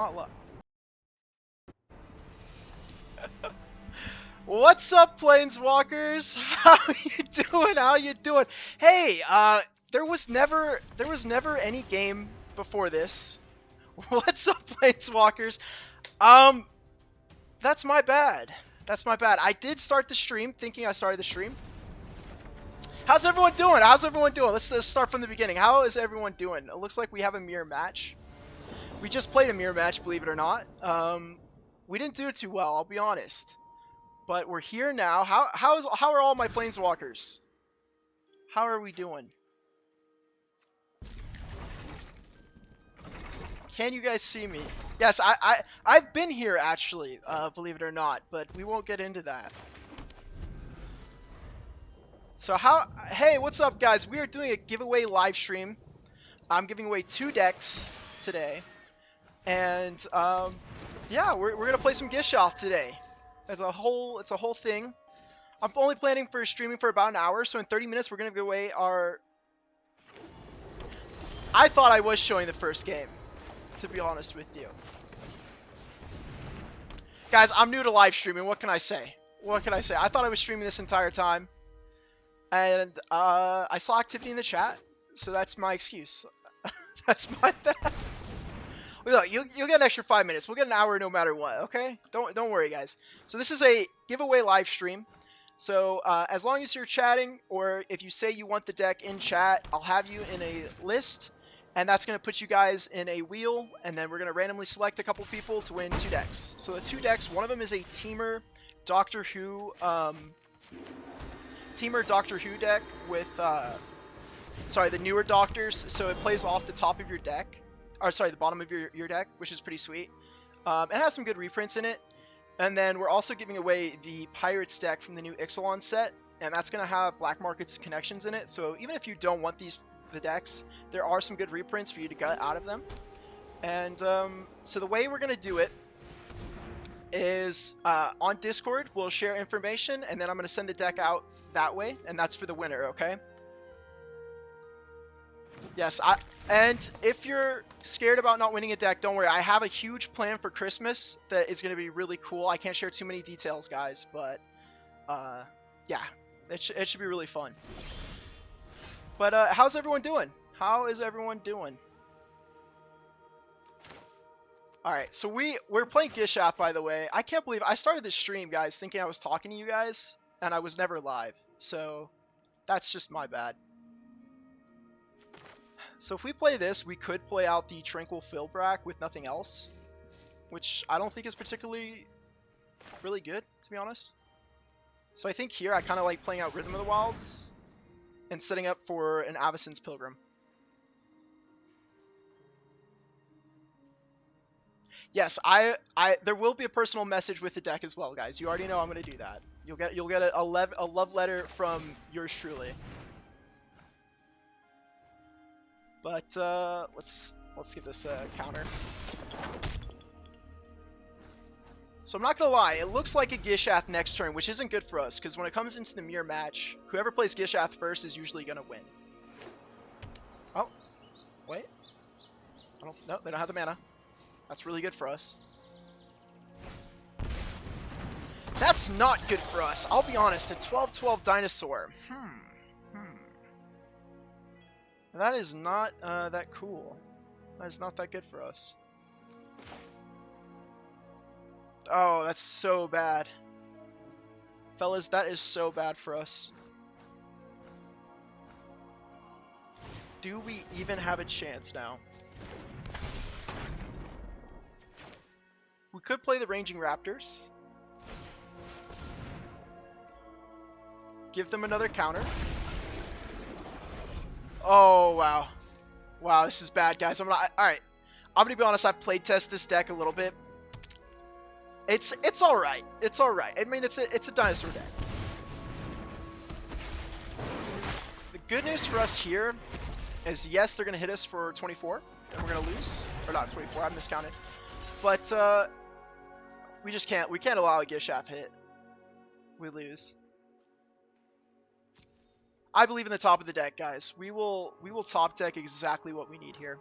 Not luck. What's up, Planeswalkers? How you doing? How you doing? Hey, there was never any game before this. What's up, Planeswalkers? Um, that's my bad. That's my bad. I did start the stream thinking I started the stream. How's everyone doing? How's everyone doing? Let's start from the beginning. How is everyone doing? It looks like we have a mirror match. We just played a mirror match, believe it or not. We didn't do it too well, I'll be honest. But we're here now. How are all my planeswalkers? How are we doing? Can you guys see me? Yes, I've been here actually, believe it or not, but we won't get into that. So hey, what's up guys? We are doing a giveaway live stream. I'm giving away 2 decks today. And yeah, we're gonna play some Gishoth today. It's a whole thing. I'm only planning for streaming for about an hour, so in 30 minutes we're gonna give away our. I thought I was showing the first game, to be honest with you. Guys, I'm new to live streaming. What can I say? What can I say? I thought I was streaming this entire time, and I saw activity in the chat, so that's my excuse. That's my bad. Look, you'll get an extra 5 minutes. We'll get an hour no matter what, okay? Don't worry, guys. So this is a giveaway live stream. So as long as you're chatting, or if you say you want the deck in chat, I'll have you in a list, and that's going to put you guys in a wheel, and then we're going to randomly select a couple people to win 2 decks. So the 2 decks, one of them is a Teamer Doctor Who deck with, the newer Doctors, so it plays off the top of your deck. Or sorry, the bottom of your deck, which is pretty sweet. It has some good reprints in it. And then we're also giving away the Pirates deck from the new Ixalan set, and that's going to have Black Market's connections in it. So even if you don't want the decks, there are some good reprints for you to get out of them. And so the way we're going to do it is on Discord, we'll share information, and then I'm going to send the deck out that way, and that's for the winner, okay? Yes, and if you're scared about not winning a deck, don't worry. I have a huge plan for Christmas that is going to be really cool. I can't share too many details, guys, but yeah, it should be really fun. But how's everyone doing? How is everyone doing? All right, so we're playing Gishoth, by the way. I can't believe I started this stream, guys, thinking I was talking to you guys, and I was never live. So that's just my bad. So if we play this, we could play out the Tranquil Filbrack with nothing else, which I don't think is particularly really good, to be honest. So I think here I kind of like playing out Rhythm of the Wilds and setting up for an Avacyn's Pilgrim. Yes, there will be a personal message with the deck as well, guys. You already know I'm going to do that. You'll get a love letter from yours truly. But let's give this a counter. So I'm not gonna lie, it looks like a Gishoth next turn, which isn't good for us, because when it comes into the mirror match, whoever plays Gishoth first is usually gonna win. Oh, wait. No, they don't have the mana. That's really good for us. That's not good for us. I'll be honest. A 12/12 dinosaur. That is not that cool. That is not that good for us. Oh, that's so bad. Fellas, that is so bad for us. Do we even have a chance now? We could play the Ranging Raptors. Give them another counter. Oh, wow. Wow, this is bad, guys. Alright. I'm gonna be honest, I've played tested this deck a little bit. It's alright. It's alright. I mean, it's a dinosaur deck. The good news for us here is, yes, they're gonna hit us for 24, and we're gonna lose. Or not 24, I miscounted. But we can't allow a Gishoth hit. We lose. I believe in the top of the deck, guys. We will top deck exactly what we need here.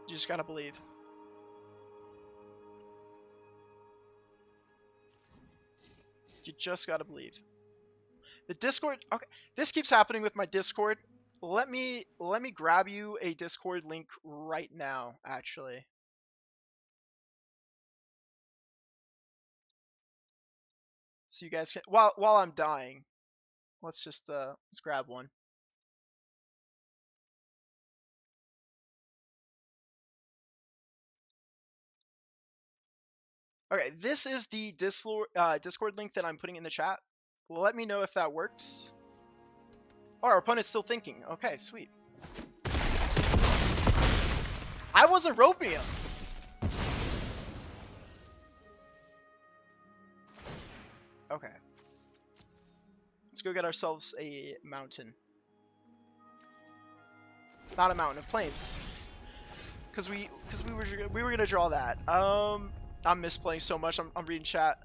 You just gotta believe. Just gotta believe. The Discord. Okay, this keeps happening with my Discord. Let me grab you a Discord link right now. Actually, so you guys can while I'm dying. Let's just let's grab one. Okay, this is the Discord link that I'm putting in the chat. Let me know if that works. Oh, our opponent's still thinking. Okay, sweet. I wasn't roping him. Okay. Let's go get ourselves a mountain. Not a mountain, of plains. Because we were gonna draw that. I'm misplaying so much. I'm reading chat.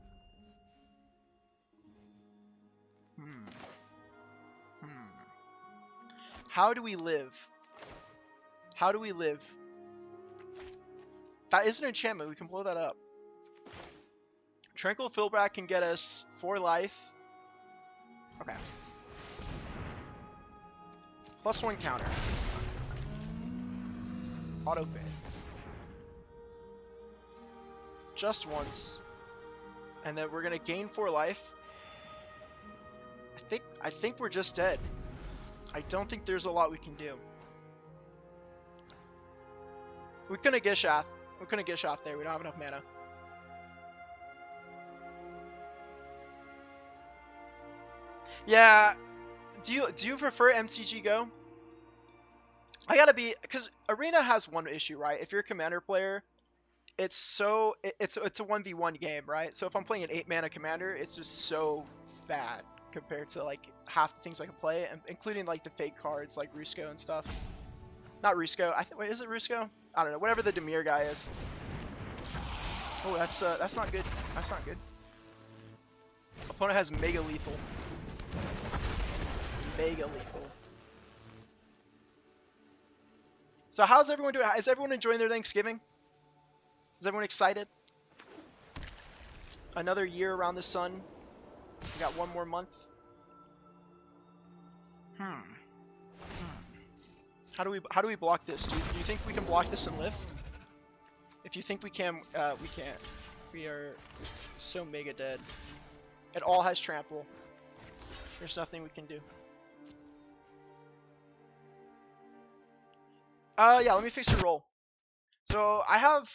How do we live? How do we live? That is an enchantment. We can blow that up. Tranquil Fillback can get us 4 life. Okay. +1 counter. Auto bid. Just once. And then we're gonna gain 4 life. I think we're just dead. I don't think there's a lot we can do. We couldn't get Shath. We couldn't get Shath there. We don't have enough mana. Yeah. Do you prefer MTG Go? I gotta be, because Arena has one issue, right? If you're a commander player, it's a 1v1 game, right? So if I'm playing an 8 mana commander, it's just so bad compared to like half the things I can play, including like the fake cards like Rusko and stuff. Not Rusko. Wait, is it Rusko? I don't know. Whatever the Demir guy is. Oh, that's not good. That's not good. Opponent has mega lethal. Mega lethal. So how's everyone doing? Is everyone enjoying their Thanksgiving? Is everyone excited? Another year around the sun. We got 1 more month. How do we block this? Do you think we can block this and live? If you think we can, we can't. We are so mega dead. It all has trample. There's nothing we can do. Yeah, let me fix your roll. So I have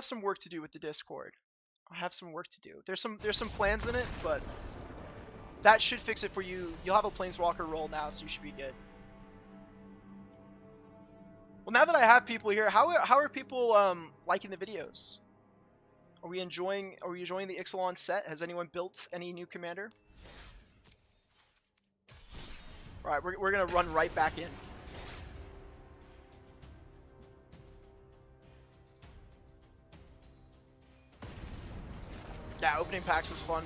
some work to do with the Discord. I have some work to do. There's some plans in it, but that should fix it for you. You'll have a Planeswalker roll now, so you should be good. Well, now that I have people here, how are people liking the videos? Are we enjoying the Ixalan set? Has anyone built any new commander? All right, we're gonna run right back in. Yeah, opening packs is fun.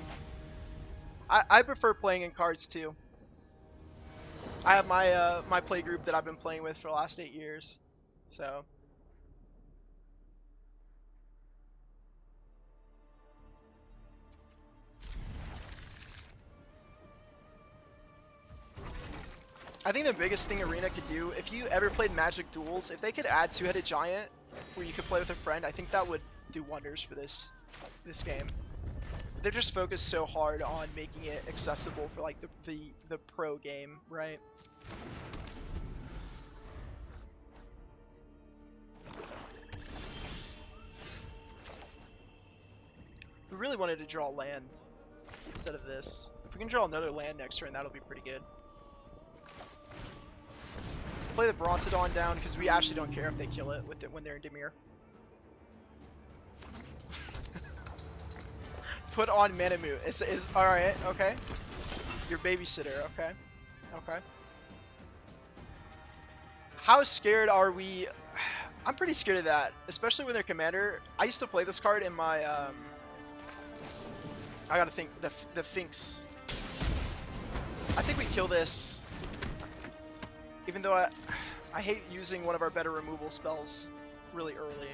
I prefer playing in cards too. I have my my play group that I've been playing with for the last 8 years, so. I think the biggest thing Arena could do, if you ever played Magic Duels, if they could add Two-Headed Giant, where you could play with a friend, I think that would do wonders for this game. They're just focused so hard on making it accessible for like the pro game, right? We really wanted to draw land instead of this. If we can draw another land next turn, that'll be pretty good. Play the Brontodon down because we actually don't care if they kill it with it when they're in Dimir. Put on Moot. Is alright, okay. Your babysitter, okay. Okay. How scared are we? I'm pretty scared of that, especially when they're commander. I used to play this card in my I gotta think, the Finks. I think we kill this. Even though I hate using one of our better removal spells really early.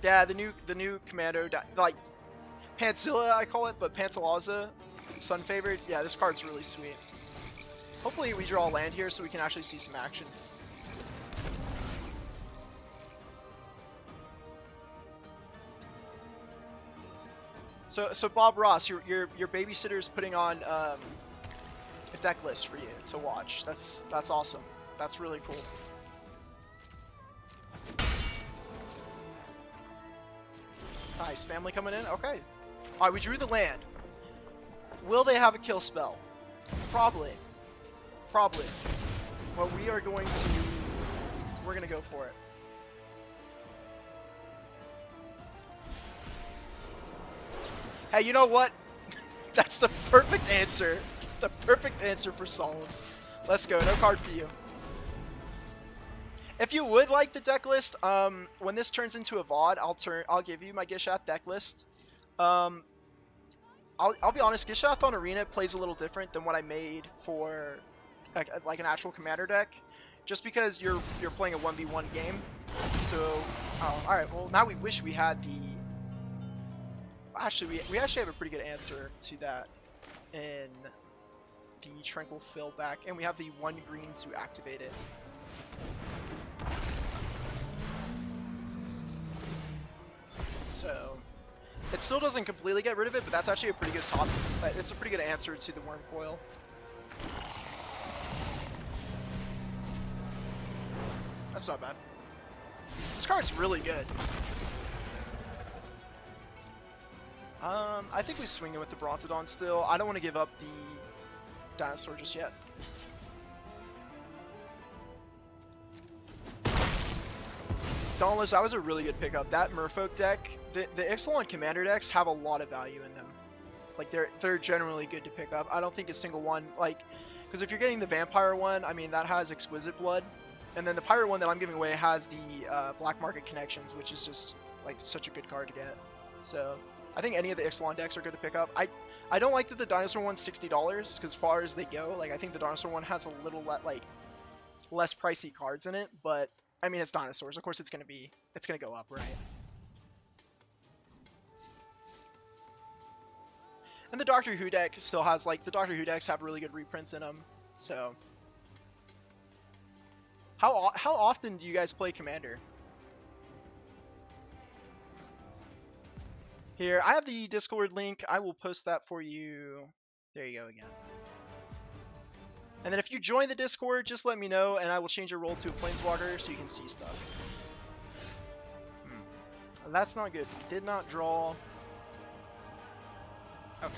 Yeah, the new commando like Pancilla I call it, but Pantalaza, Sun Favored. Yeah, this card's really sweet. Hopefully we draw a land here so we can actually see some action. So Bob Ross, your babysitter's putting on a deck list for you to watch. That's awesome. That's really cool. Nice, family coming in. Okay. All right, we drew the land. Will they have a kill spell? Probably. Probably. Well, we're going to go for it. Hey, you know what? That's the perfect answer. The perfect answer for Solid. Let's go. No card for you. If you would like the deck list, when this turns into a VOD, I'll give you my Gishath deck list. I'll be honest, Gishath on Arena plays a little different than what I made for like an actual commander deck, just because you're playing a 1v1 game. So, all right. Well, now we wish we had the. Actually, we actually have a pretty good answer to that in the Tranquil Fill back, and we have the 1 green to activate it. So it still doesn't completely get rid of it, but that's actually a pretty good top. It's a pretty good answer to the Worm Coil. That's not bad. This card's really good. I think we swing it with the Bronzodon still. I don't want to give up the dinosaur just yet. Dauntless, that was a really good pickup. That Merfolk deck, the Ixalan commander decks have a lot of value in them. Like they're generally good to pick up. I don't think a single one, like, because if you're getting the vampire one, I mean that has exquisite blood, and then the pirate one that I'm giving away has the black market connections, which is just like such a good card to get. So I think any of the Ixalan decks are good to pick up. I don't like that the dinosaur one's $60 because as far as they go, like I think the dinosaur one has a little less pricey cards in it, but I mean it's dinosaurs. Of course it's gonna go up, right? And the Doctor Who deck still has the Doctor Who decks have really good reprints in them. So how often do you guys play Commander? Here, I have the Discord link. I will post that for you. There you go again. And then if you join the Discord, just let me know, and I will change your role to a Planeswalker so you can see stuff. That's not good. Did not draw. Okay.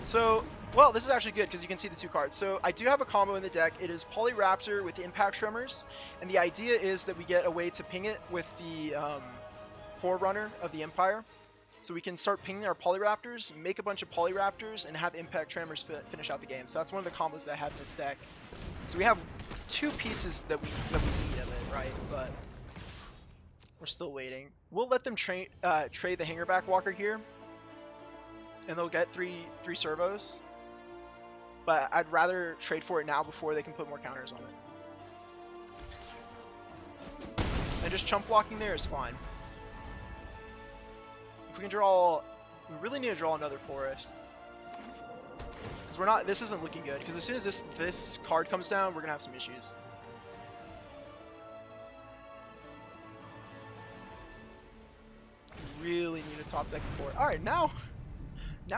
So, well, this is actually good because you can see the 2 cards. So I do have a combo in the deck. It is Polyraptor with Impact Tremors, and the idea is that we get a way to ping it with the Forerunner of the Empire. So we can start pinging our Polyraptors, make a bunch of Polyraptors, and have Impact Tremors finish out the game. So that's one of the combos that I have in this deck. So we have 2 pieces that we need of it, right? But we're still waiting. We'll let them trade the Hangerback Walker here, and they'll get 3 servos. But I'd rather trade for it now before they can put more counters on it. And just chump blocking there is fine. If we can draw, we really need to draw another forest. Because this isn't looking good. Because as soon as this card comes down, we're gonna have some issues. Really need a top deck for it. All right, now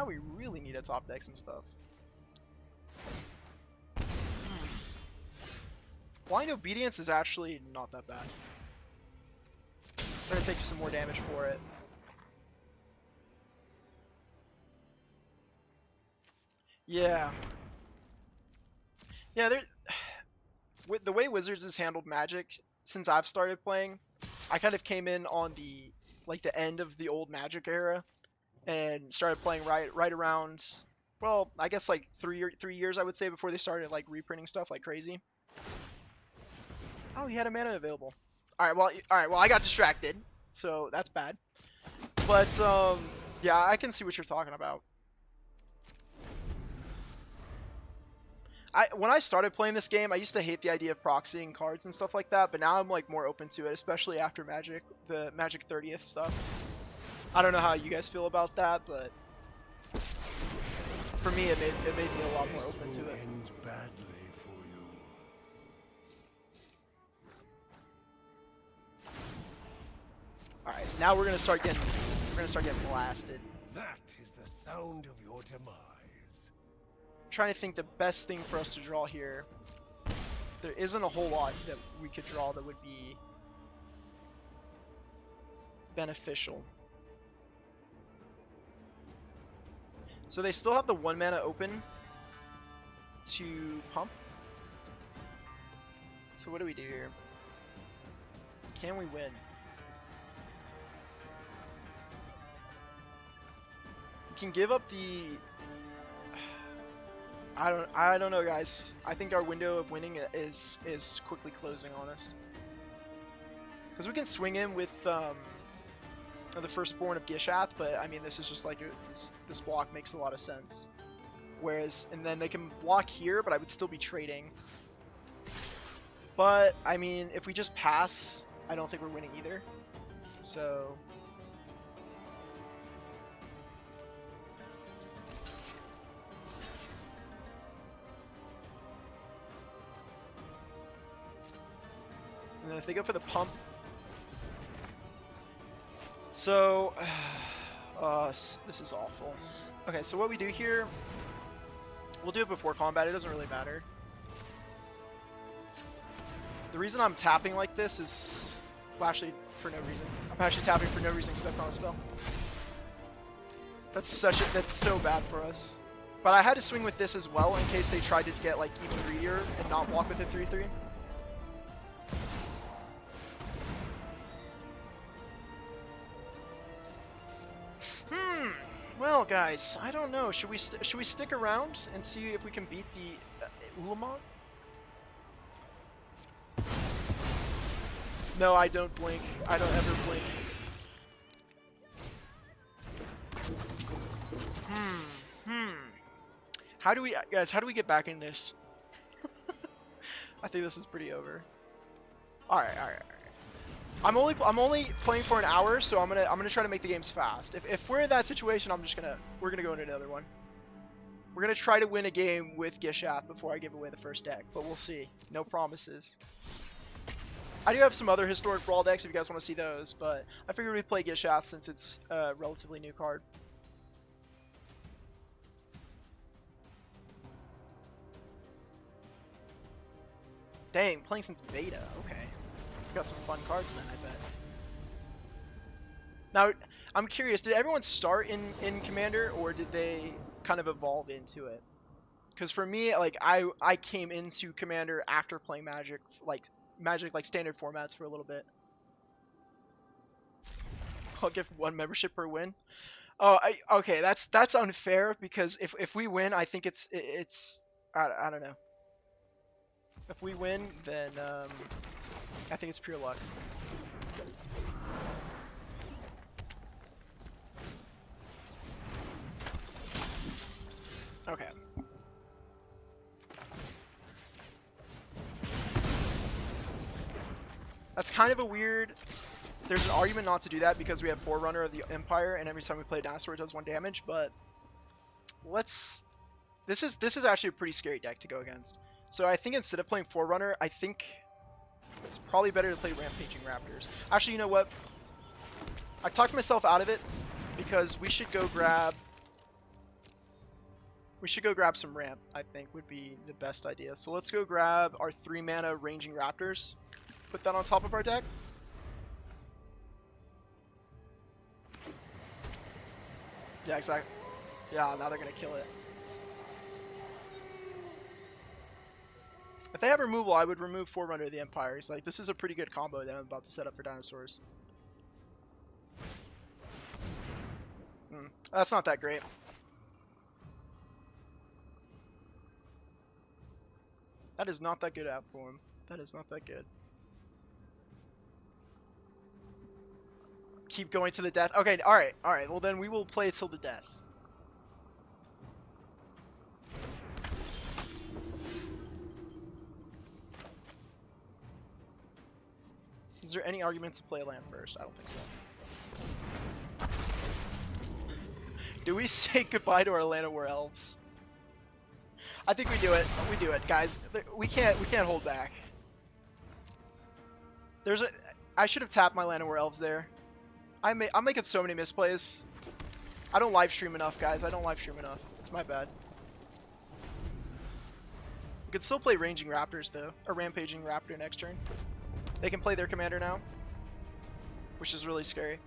we really need to top deck some stuff. Blind Obedience is actually not that bad. We're gonna take some more damage for it. Yeah. Yeah, with the way Wizards has handled Magic since I've started playing, I kind of came in on the end of the old Magic era and started playing right around, well, I guess 3 years I would say before they started reprinting stuff like crazy. Oh, he had a mana available. All right, well I got distracted, so that's bad. But yeah, I can see what you're talking about. When I started playing this game, I used to hate the idea of proxying cards and stuff like that, but now I'm like more open to it, especially after Magic, the Magic 30th stuff. I don't know how you guys feel about that, but for me, it made me a lot more open to it. End badly for you. All right, now we're gonna start getting blasted. That is the sound of your demise. I'm trying to think the best thing for us to draw here. There isn't a whole lot that we could draw that would be beneficial. So they still have the 1 mana open to pump. So what do we do here? Can we win? We can give up the... I don't know, guys. I think our window of winning is quickly closing on us. Because we can swing in with the Firstborn of Gishath, but I mean, this is just like this block makes a lot of sense. Whereas, and then they can block here, but I would still be trading. But I mean, if we just pass, I don't think we're winning either. So. And then if they go for the pump. So, this is awful. Okay, so what we do here, we'll do it before combat, it doesn't really matter. The reason I'm tapping like this is, well, actually, for no reason. I'm actually tapping for no reason because that's not a spell. That's so bad for us. But I had to swing with this as well in case they tried to get like even greedier and not block with a 3/3. Well, guys, I don't know. Should we stick around and see if we can beat the Ulamog? No, I don't blink. I don't ever blink. How do we, guys? How do we get back in this? I think this is pretty over. All right. I'm only playing for an hour, so I'm gonna try to make the games fast. If we're in that situation, we're gonna go into another one. We're gonna try to win a game with Gishath before I give away the first deck, but we'll see. No promises. I do have some other historic brawl decks if you guys want to see those, but I figured we'd play Gishath since it's a relatively new card. Dang, playing since beta. Okay. Got some fun cards then, I bet. Now, I'm curious, did everyone start in Commander, or did they kind of evolve into it? Because for me, like, I came into Commander after playing Magic like standard formats for a little bit. I'll give 1 membership per win. Oh, okay, that's unfair, because if we win, I think it's I don't know. If we win, then I think it's pure luck. Okay. That's kind of a weird... There's an argument not to do that because we have Forerunner of the Empire, and every time we play a dinosaur it does 1 damage, but let's... This is actually a pretty scary deck to go against. So I think instead of playing Forerunner, I think it's probably better to play Rampaging Raptors. Actually, you know what? I talked myself out of it because we should go grab some ramp, I think would be the best idea. So let's go grab our 3 mana Ranging Raptors. Put that on top of our deck. Yeah, exactly. Yeah, now they're gonna kill it. If they have removal, I would remove Forerunner of the Empires. Like, this is a pretty good combo that I'm about to set up for dinosaurs. That's not that great. That is not that good out for him. That is not that good. Keep going to the death. Okay, alright. Well, then we will play till the death. Is there any argument to play land first? I don't think so. Do we say goodbye to our Land of War Elves? I think we do it. We do it, guys. We can't hold back. I should have tapped my Land of War Elves there. I'm making so many misplays. I don't live stream enough, guys. I don't live stream enough. It's my bad. We could still play Ranging Raptors though, or Rampaging Raptor next turn. They can play their commander now, which is really scary.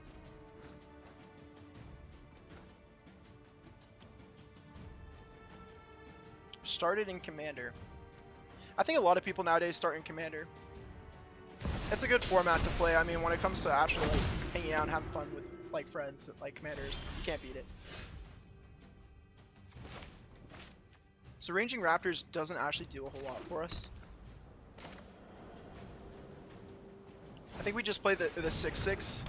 Started in commander. I think a lot of people nowadays start in commander. It's a good format to play. I mean, when it comes to actually like hanging out and having fun with like friends, like commanders, you can't beat it. So Ranging Raptors doesn't actually do a whole lot for us. I think we just play the 6/6.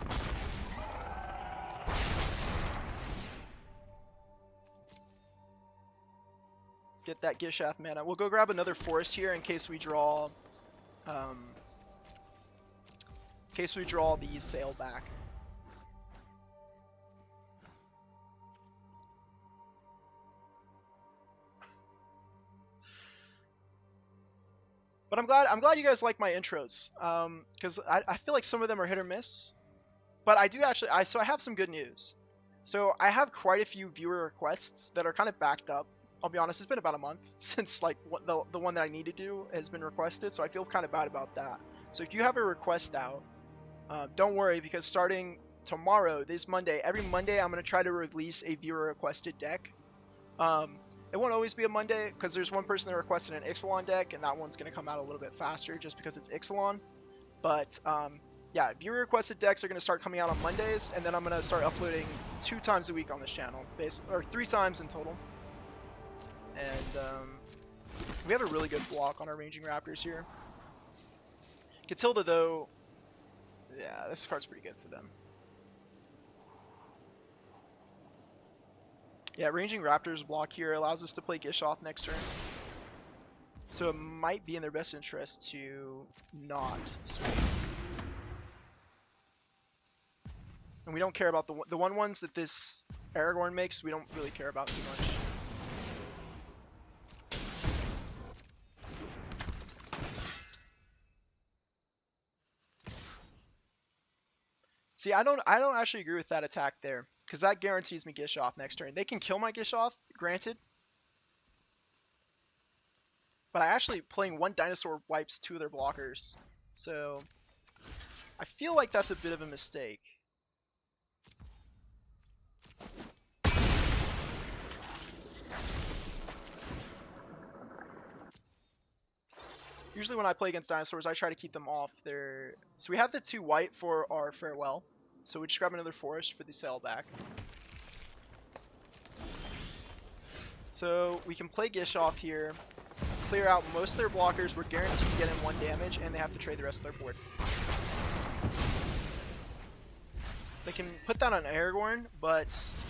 Let's get that Gishath mana. We'll go grab another forest here in case we draw the sail back. But I'm glad you guys like my intros, because I feel like some of them are hit or miss. But I do actually, I have some good news. So I have quite a few viewer requests that are kind of backed up. I'll be honest, it's been about a month since like the one that I need to do has been requested, so I feel kind of bad about that. So if you have a request out, don't worry, because starting tomorrow, this Monday, every Monday I'm going to try to release a viewer requested deck. It won't always be a Monday, because there's one person that requested an Ixalan deck, and that one's going to come out a little bit faster just because it's Ixalan. But yeah, viewer requested decks are going to start coming out on Mondays, and then I'm going to start uploading 2 times a week on this channel, or 3 times in total. And we have a really good block on our Ranging Raptors here. Catilda, though, yeah, this card's pretty good for them. Yeah, Ranging Raptors block here allows us to play Gishath next turn. So it might be in their best interest to not swing. And we don't care about the 1/1s that this Aragorn makes, we don't really care about too much. See, I don't actually agree with that attack there, because that guarantees me Gishath next turn. They can kill my Gishath, granted. But I actually, playing 1 dinosaur wipes 2 of their blockers. So, I feel like that's a bit of a mistake. Usually when I play against dinosaurs, I try to keep them off their... So we have the 2 white for our farewell. So we just grab another forest for the sail back. So we can play Gishath here, clear out most of their blockers. We're guaranteed to get in 1 damage, and they have to trade the rest of their board. They can put that on Aragorn, but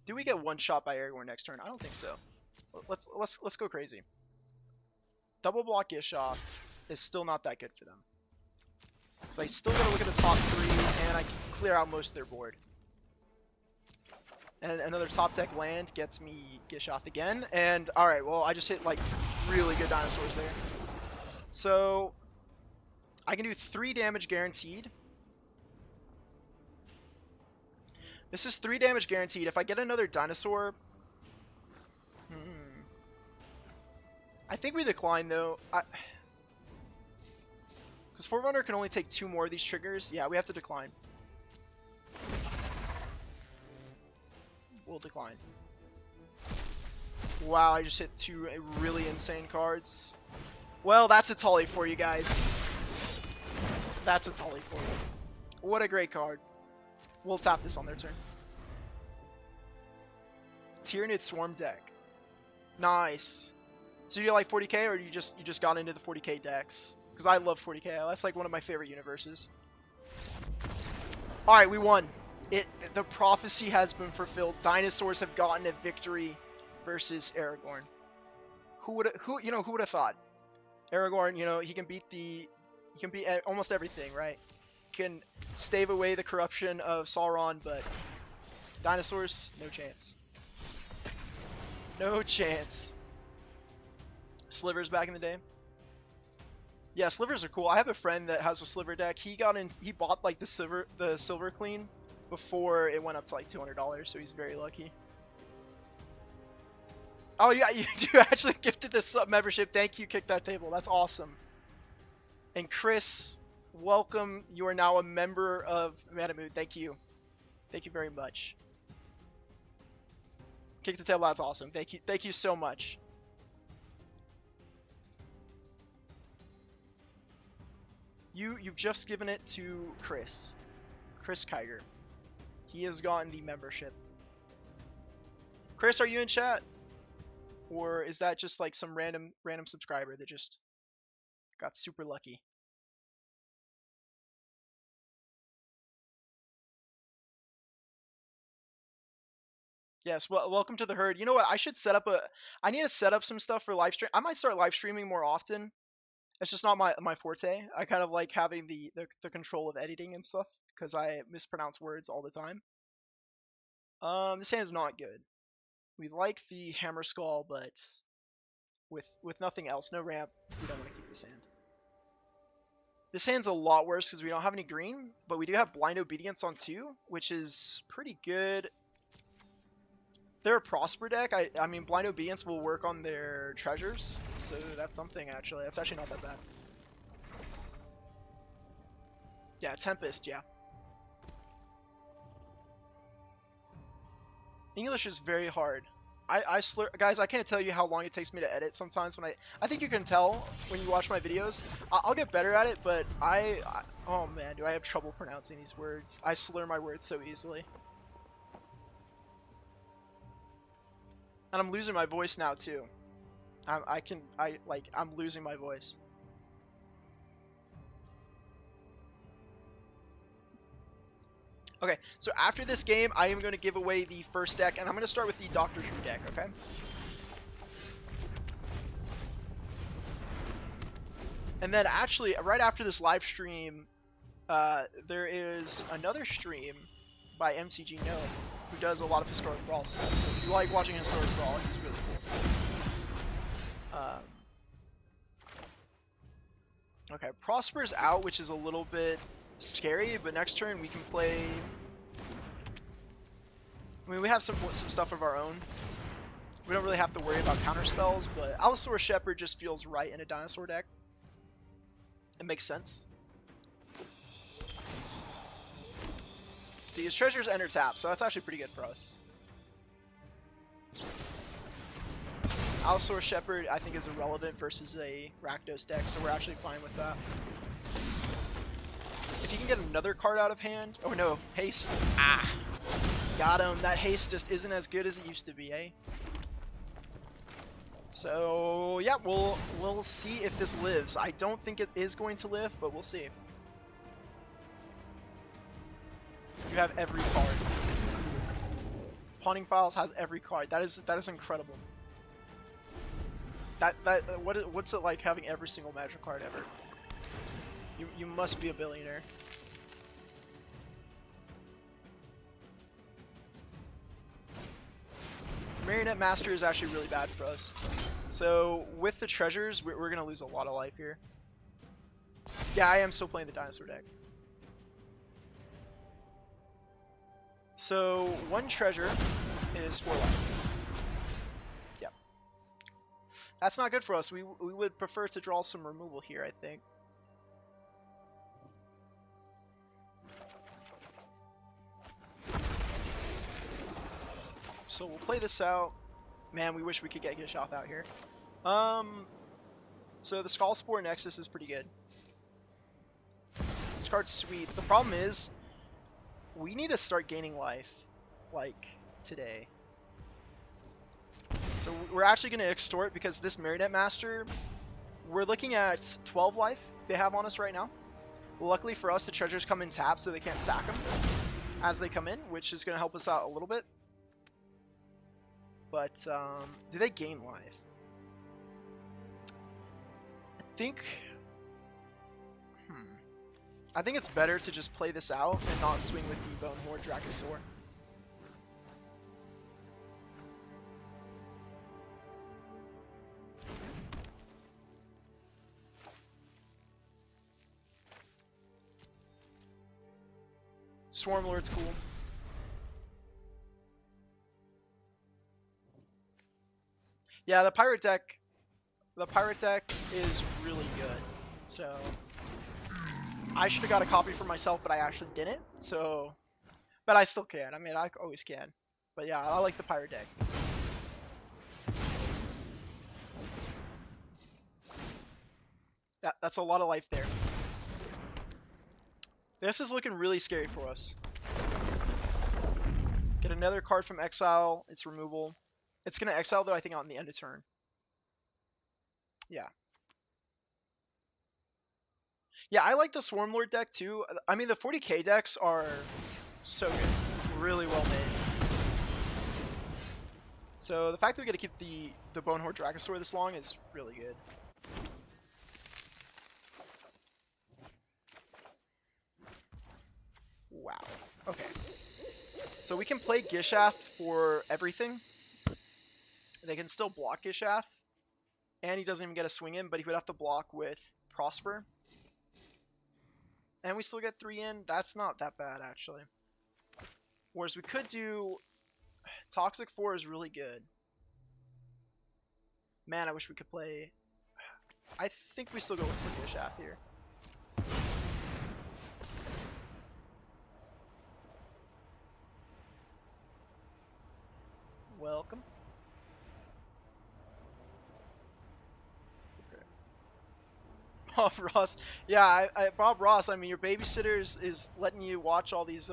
do we get 1 shot by Aragorn next turn? I don't think so. Let's go crazy. Double block Gishath is still not that good for them. So I still gotta look at the top 3, and I can clear out most of their board. And another top deck land gets me Gishath again. And alright, well, I just hit like really good dinosaurs there. So I can do 3 damage guaranteed. This is 3 damage guaranteed. If I get another dinosaur... I think we decline though. Because Forerunner can only take 2 more of these triggers. Yeah, we have to decline. We'll decline. Wow, I just hit 2 really insane cards. Well, that's a Tully for you guys. That's a Tully for you. What a great card. We'll tap this on their turn. Tyranid Swarm deck. Nice. So you like 40k, or you just got into the 40k decks? Because I love 40k. That's like one of my favorite universes. All right, we won. The prophecy has been fulfilled. Dinosaurs have gotten a victory versus Aragorn. Who would have thought? Aragorn, he can beat the You can be almost everything, right? You can stave away the corruption of Sauron, but dinosaurs, no chance. No chance. Slivers back in the day. Yeah, slivers are cool. I have a friend that has a sliver deck. He bought like the silver clean before it went up to like $200, so he's very lucky. Oh yeah, you actually gifted this sub membership. Thank you, Kick That Table. That's awesome. And Chris, welcome. You are now a member of Moot. Thank you. Thank you very much. Kick the Table, that's awesome. Thank you so much. You've just given it to Chris Kiger. He has gotten the membership. Chris, are you in chat? Or is that just like some random subscriber that just got super lucky? Yes, well, welcome to the herd. You know what? I need to set up some stuff for live stream. I might start live streaming more often. It's just not my forte. I kind of like having the control of editing and stuff because I mispronounce words all the time. This hand is not good. We like the hammer skull, but with nothing else, no ramp, we don't want to keep this hand. This hand's a lot worse because we don't have any green, but we do have blind obedience on 2, which is pretty good. They're a prosper deck. I mean, blind obedience will work on their treasures, so that's something actually. That's actually not that bad. Yeah, Tempest, yeah. English is very hard. I slur, guys, I can't tell you how long it takes me to edit sometimes when I think you can tell when you watch my videos. I'll get better at it, but oh man, do I have trouble pronouncing these words. I slur my words so easily. And I'm losing my voice now too. I'm losing my voice. Okay, so after this game, I am going to give away the first deck, and I'm going to start with the Doctor Who deck, okay? And then actually, right after this live stream, there is another stream by MCG Gnome, who does a lot of Historic Brawl stuff. So if you like watching Historic Brawl, he's really cool. Okay, Prosper's out, which is a little bit scary, but next turn we can play... I mean, we have some stuff of our own. We don't really have to worry about counter spells, but Allosaurus Shepherd just feels right in a dinosaur deck. It makes sense. See, his treasures enter tap, so that's actually pretty good for us. Allosaurus Shepherd, I think, is irrelevant versus a Rakdos deck, so we're actually fine with that. If you can get another card out of hand... Oh no, haste. Ah! Got him. That haste just isn't as good as it used to be, eh? So, yeah, we'll see if this lives. I don't think it is going to live, but we'll see. You have every card. Pawning Files has every card. That is incredible. What's it like having every single Magic card ever? You must be a billionaire. Marionette Master is actually really bad for us. So with the treasures, we're gonna lose a lot of life here. Yeah, I am still playing the dinosaur deck. So 1 treasure is 4 life. Yep. That's not good for us. We would prefer to draw some removal here, I think. So we'll play this out. Man, we wish we could get Gishoff out here. So the Skullspore Nexus is pretty good. This card's sweet. The problem is, we need to start gaining life, like, today. So we're actually going to extort because this Marionette Master, we're looking at 12 life they have on us right now. Luckily for us, the treasures come in tap, so they can't sack them as they come in, which is going to help us out a little bit. But, do they gain life? I think... I think it's better to just play this out and not swing with the Bone Horde Dracosaur. Swarm Lord's cool. Yeah, the pirate deck is really good. So I should have got a copy for myself, but I actually didn't. So, but I still can. I mean, I always can. But yeah, I like the pirate deck. That's a lot of life there. This is looking really scary for us. Get another card from exile. It's removal. It's going to exile, though, I think, on the end of turn. Yeah. Yeah, I like the Swarm Lord deck, too. I mean, the 40k decks are so good. Really well made. So the fact that we get to keep the Bone Horde Dracosaur this long is really good. Wow. Okay. So we can play Gishath for everything. They can still block Gishath. And he doesn't even get a swing in, but he would have to block with Prosper. And we still get 3 in. That's not that bad, actually. Whereas we could do... Toxic 4 is really good. Man, I wish we could play... I think we still go with Gishath here. Welcome. Okay. Bob Ross. Yeah, Bob Ross, I mean, your babysitter is letting you watch all these,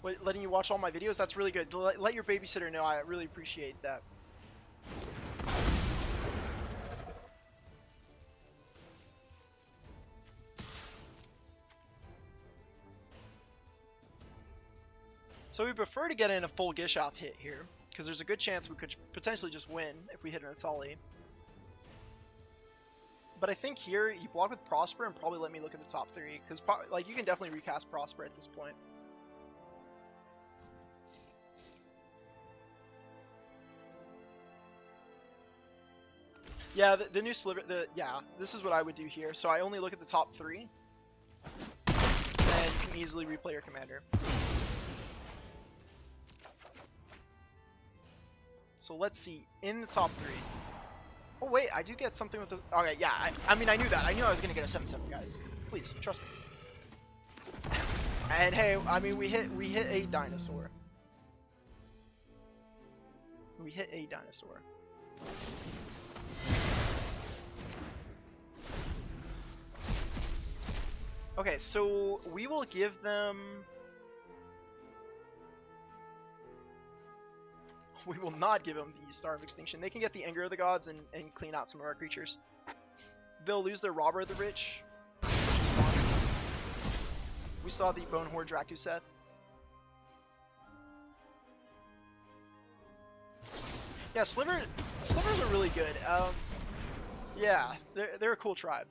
letting you watch all my videos. That's really good. Let your babysitter know. I really appreciate that. So we prefer to get in a full Gishath hit here, because there's a good chance we could potentially just win if we hit an Atali. But I think here, you block with Prosper and probably let me look at the top 3, because like you can definitely recast Prosper at this point. Yeah, the new sliver, yeah, this is what I would do here. So I only look at the top 3, and you can easily replay your commander. So let's see, in the top 3. Oh wait, I do get something with the... Okay, yeah, I mean, I knew that. I knew I was going to get a 7/7, guys. Please, trust me. And hey, I mean, we hit a dinosaur. We hit a dinosaur. Okay, so we will give them... We will not give them the Star of Extinction. They can get the Anger of the Gods and clean out some of our creatures. They'll lose their Robber of the Rich, which is fun. We saw the Bone Horde Dracuseth. Yeah, Slivers are really good. Yeah, they're a cool tribe.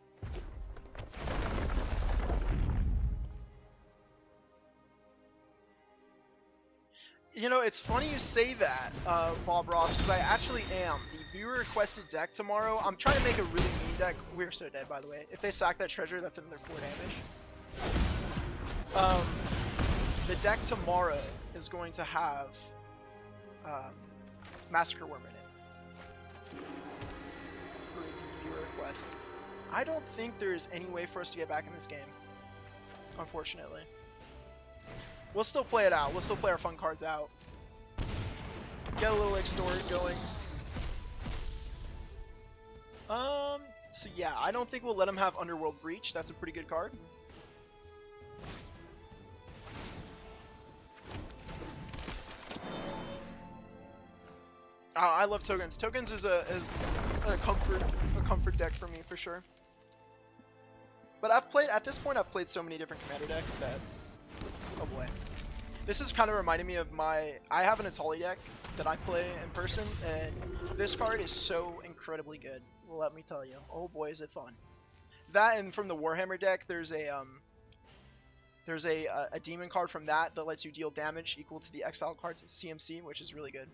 You know, it's funny you say that, Bob Ross, because I actually am. The viewer requested deck tomorrow. I'm trying to make a really mean deck. We're so dead, by the way. If they sack that treasure, that's another 4 damage. The deck tomorrow is going to have Massacre Worm in it. For the viewer request. I don't think there's any way for us to get back in this game, unfortunately. We'll still play it out. We'll still play our fun cards out. Get a little extort going. So yeah, I don't think we'll let him have Underworld Breach. That's a pretty good card. I love Tokens. Tokens is a comfort deck for me for sure. But at this point I've played so many different commander decks that... Oh boy. This is kind of reminding me of I have an Atali deck that I play in person, and this card is so incredibly good. Let me tell you. Oh boy, is it fun. that, and from the Warhammer deck, there's a demon card from that that lets you deal damage equal to the exile card's CMC, which is really good.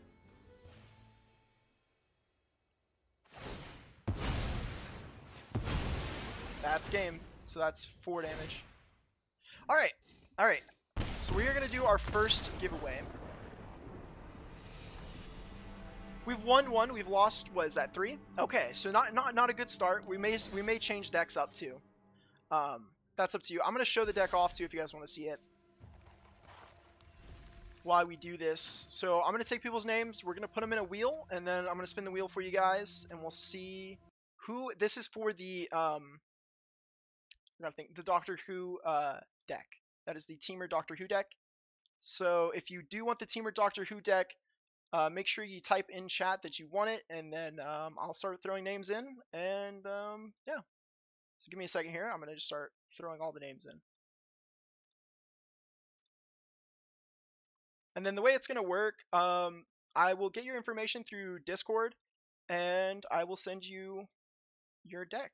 That's game. So that's 4 damage. Alright. Alright. So we are going to do our first giveaway. We've won 1. We've lost, what is that, 3? Okay, so not a good start. We may change decks up too. That's up to you. I'm going to show the deck off too if you guys want to see it. While we do this. So I'm going to take people's names. We're going to put them in a wheel. And then I'm going to spin the wheel for you guys. And we'll see who... This is for the... I gotta think. The Doctor Who deck. That is the Teamer Doctor Who deck. So if you do want the Teamer Doctor Who deck, make sure you type in chat that you want it. And then I'll start throwing names in. And yeah. So give me a second here. I'm going to just start throwing all the names in. And then the way it's going to work, I will get your information through Discord, and I will send you your deck.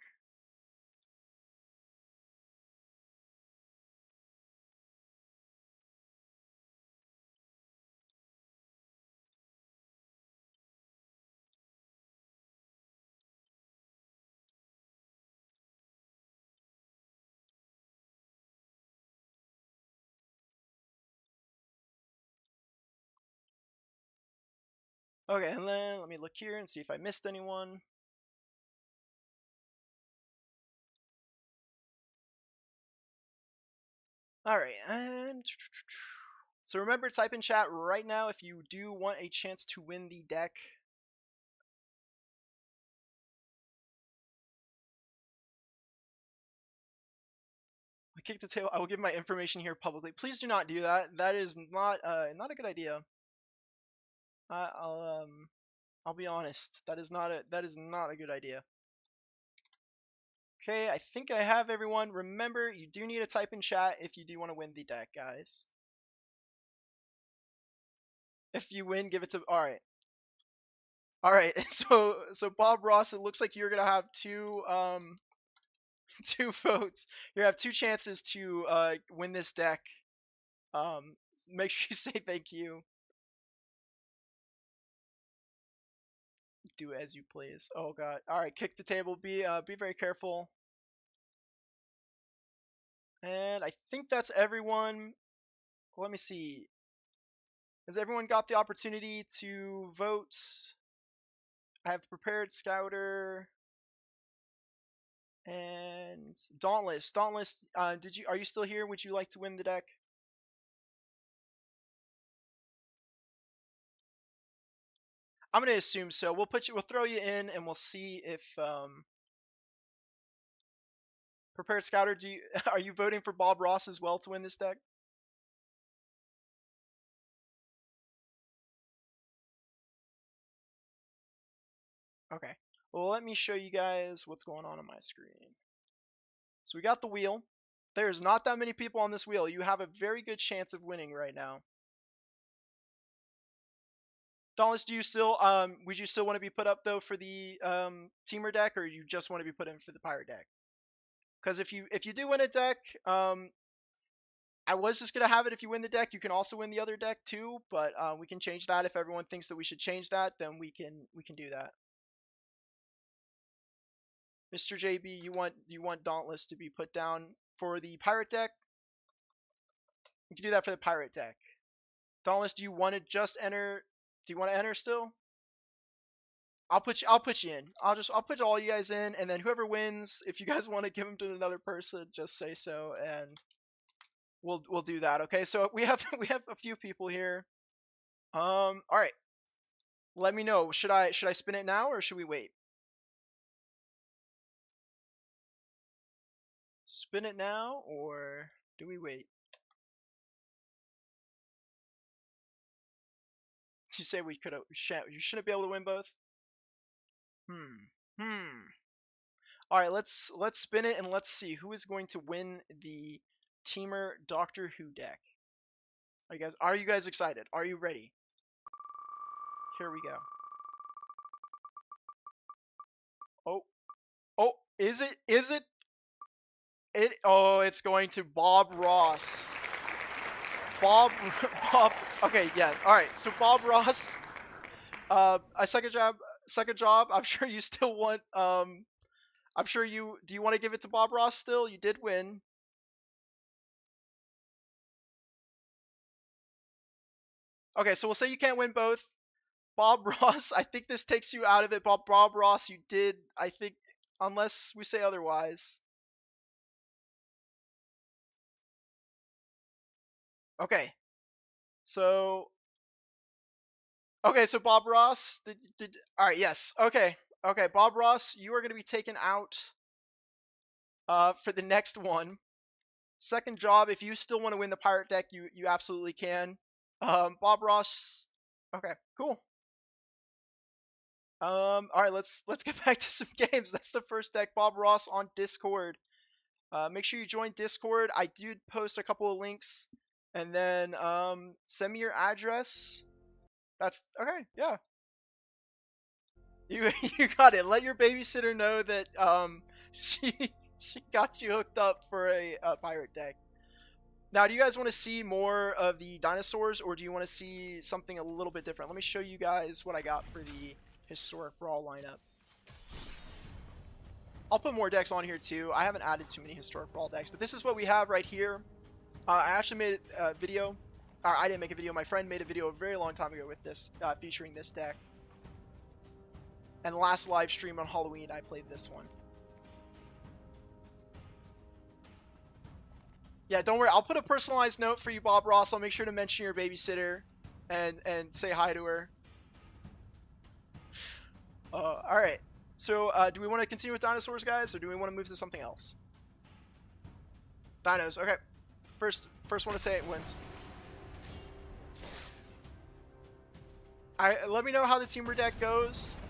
Okay, and then let me look here and see if I missed anyone. Alright, and... So remember, type in chat right now if you do want a chance to win the deck. I kicked the table. I will give my information here publicly. Please do not do that. That is not a good idea. I'll be honest. That is not a good idea. Okay, I think I have everyone. Remember, you do need to type in chat if you do want to win the deck, guys. If you win, give it to... Alright. Alright, so Bob Ross, it looks like you're going to have two two votes. You have 2 chances to win this deck. Make sure you say thank you. Do as you please. Oh god. Alright, kick the table. Be very careful. And I think that's everyone. Let me see. Has everyone got the opportunity to vote? I have prepared Scouter and Dauntless. Dauntless, are you still here? Would you like to win the deck? I'm gonna assume so. We'll throw you in and we'll see if Prepared Scouter, are you voting for Bob Ross as well to win this deck? Okay. Well, let me show you guys what's going on my screen. So we got the wheel. There's not that many people on this wheel. You have a very good chance of winning right now. Dallas, do you still would you still want to be put up though for the teamer deck, or you just want to be put in for the pirate deck? Because if you do win a deck, I was just gonna have it if you win the deck, you can also win the other deck too, but we can change that if everyone thinks that we should change that, then we can do that. Mr. JB, you want Dauntless to be put down for the pirate deck? We can do that for the pirate deck. Dauntless, do you want to just enter? Do you want to enter still? I'll put you in. I'll put all you guys in, and then whoever wins, if you guys want to give them to another person, just say so, and we'll do that. Okay, so we have a few people here. All right. Let me know. Should I spin it now or should we wait? Spin it now or do we wait? You say we could you shouldn't be able to win both? All right, let's spin it and let's see who is going to win the Teamer Doctor Who deck. Are you guys excited? Are you ready? Here we go. Oh, is it? it's going to Bob Ross. Bob. Bob. Okay, yeah. All right. So Bob Ross. A second job. Second job. I'm sure you still want. I'm sure you. Do you want to give it to Bob Ross still? You did win. Okay, so we'll say you can't win both. Bob Ross. I think this takes you out of it. Bob Ross. You did. I think, unless we say otherwise. Okay. So. Okay, so Bob Ross. Did. All right. Yes. Okay. Okay, Bob Ross. You are going to be taken out. For the next one. Second job, if you still want to win the pirate deck, you absolutely can. Bob Ross. Okay, cool. All right, let's get back to some games. That's the first deck, Bob Ross on Discord. Make sure you join Discord. I did post a couple of links, and then send me your address. That's okay. Yeah, you you got it. Let your babysitter know that she she got you hooked up for a pirate deck. Now, do you guys want to see more of the dinosaurs, or do you want to see something a little bit different? Let me show you guys what I got for the Historic Brawl lineup. I'll put more decks on here too. I haven't added too many Historic Brawl decks, but this is what we have right here. I actually made a video. Or I didn't make a video. My friend made a video a very long time ago with this, featuring this deck. And the last live stream on Halloween, I played this one. Yeah, don't worry. I'll put a personalized note for you, Bob Ross. I'll make sure to mention your babysitter and say hi to her. All right. So, do we want to continue with dinosaurs, guys, or do we want to move to something else? Dinos. Okay. First one to say it wins. Let me know how the Teamer deck goes.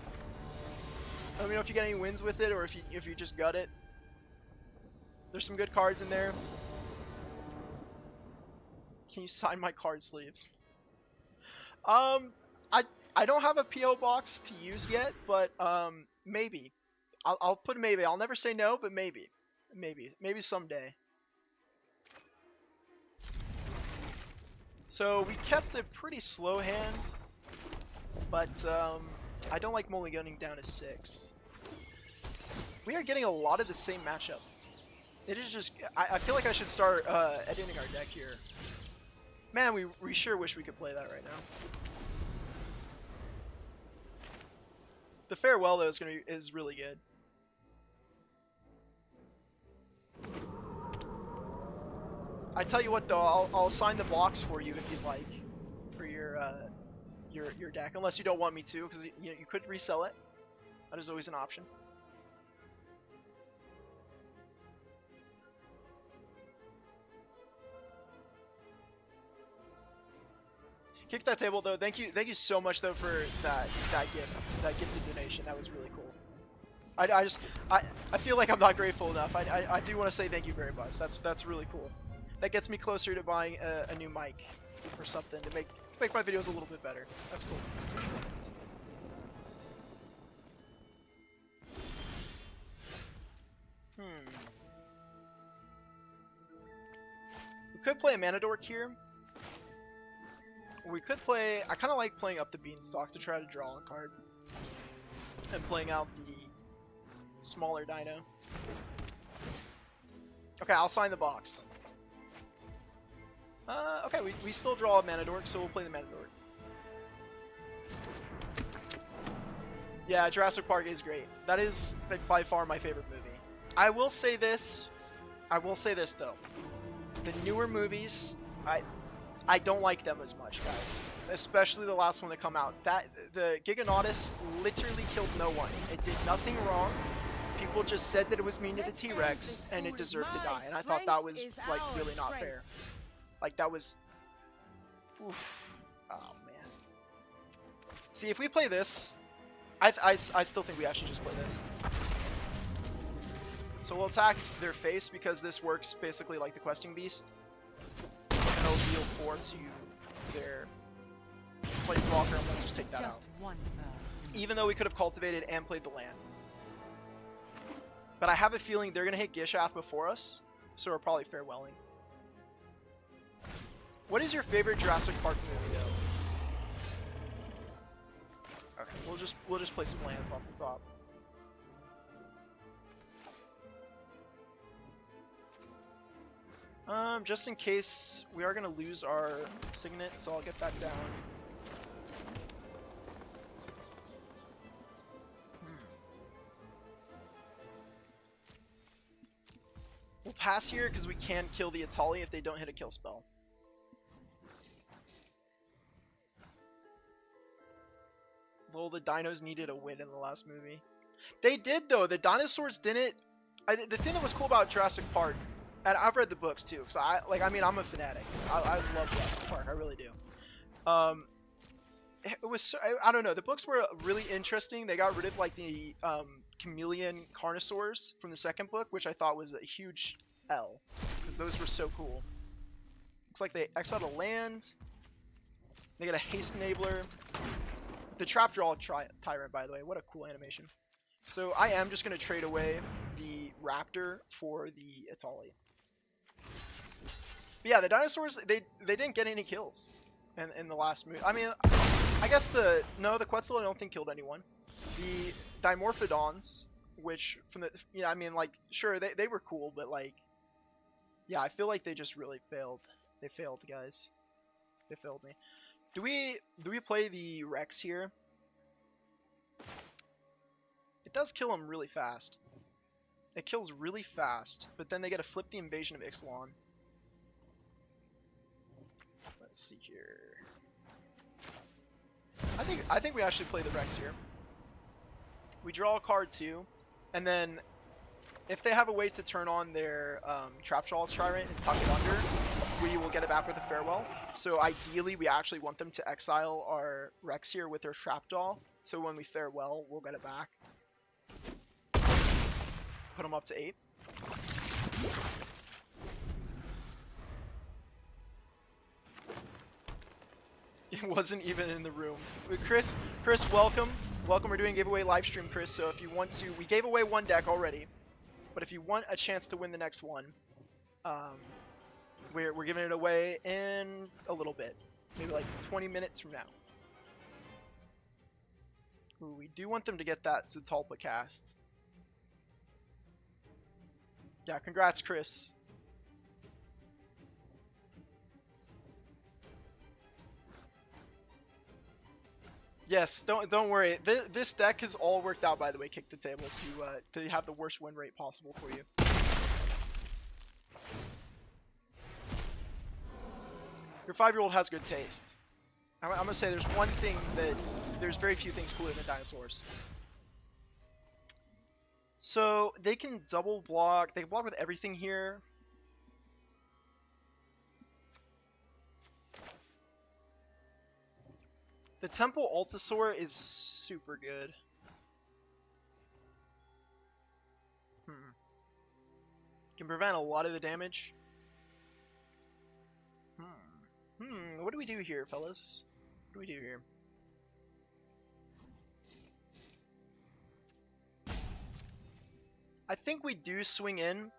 Let me know if you get any wins with it, or if you just gut it. There's some good cards in there. Can you sign my card sleeves? I don't have a PO box to use yet, but maybe. I'll put maybe. I'll never say no, but maybe someday. So we kept a pretty slow hand, but I don't like mulliganing down to 6. We are getting a lot of the same matchup. It is just, I feel like I should start editing our deck here. Man, we sure wish we could play that right now. The farewell though is really good. I tell you what though, I'll assign the box for you if you'd like for your deck, unless you don't want me to, because you could resell it. That is always an option. Kick that table though. Thank you so much though for that gifted donation. That was really cool. I feel like I'm not grateful enough. I do want to say thank you very much. That's really cool. That gets me closer to buying a new mic or something to make my videos a little bit better. That's cool. We could play a Mana Dork here. We could play. I kind of like playing up the Beanstalk to try to draw a card, and playing out the smaller dino. Okay, I'll sign the box. Okay, we still draw a Mana Dork, so we'll play the Mana Dork. Yeah, Jurassic Park is great. That is like, by far my favorite movie. I will say this though. The newer movies, I don't like them as much, guys. Especially the last one to come out. The Giganautus literally killed no one. It did nothing wrong. People just said that it was mean to the T-Rex and it deserved to die. And I thought that was like really not fair. Like that was, oof. Oh man. See, if we play this, I still think we actually just play this. So we'll attack their face because this works basically like the Questing Beast. And it'll deal 4 to their Planeswalker, and we'll just take that out. Even though we could have cultivated and played the land. But I have a feeling they're going to hit Gishath before us. so we're probably farewelling. What is your favorite Jurassic Park movie, though? Okay, we'll just play some lands off the top. Just in case we are gonna lose our signet, so I'll get that down. We'll pass here because we can kill the Atali if they don't hit a kill spell. Well, the dinos needed a win in the last movie. They did, though. The dinosaurs didn't. The thing that was cool about Jurassic Park, and I've read the books too, because I'm a fanatic. I love Jurassic Park. I really do. It was, I don't know. The books were really interesting. They got rid of like the chameleon carnosaurs from the second book, which I thought was a huge L, because those were so cool. Looks like they exiled a land. They get a haste enabler. The Trapjaw Tyrant, by the way, what a cool animation. So I am just going to trade away the Raptor for the Atali. But yeah, the dinosaurs, they didn't get any kills in the last movie. I mean, I guess the Quetzal I don't think killed anyone. The Dimorphodons, which from the, I mean, like, sure, they were cool, but like, yeah, I feel like they just really failed. They failed, guys. They failed me. Do we play the Rex here? It does kill him really fast. It kills really fast, but then they get to flip the invasion of Ixalan. Let's see here. I think we actually play the Rex here. We draw a card too, and then if they have a way to turn on their Trapjaw Tyrant and tuck it under, we will get it back with a Farewell. So ideally, we actually want them to exile our Rex here with their Trapjaw, so when we Farewell, we'll get it back. Put them up to 8. It wasn't even in the room. Chris, welcome. Welcome, we're doing a giveaway live stream, Chris, so if you want to, we gave away one deck already, but if you want a chance to win the next one, we're giving it away in a little bit, maybe like 20 minutes from now. Ooh, we do want them to get that Zetalpa cast. Yeah, congrats, Chris. Yes, don't worry. This deck has all worked out, by the way. Kick the table to have the worst win rate possible for you. Your 5-year-old has good taste. I'm gonna say there's one thing there's very few things cooler than dinosaurs. So they can double block. They can block with everything here. The Temple Altasaur is super good. Can prevent a lot of the damage. What do we do here, fellas? What do we do here? I think we do swing in.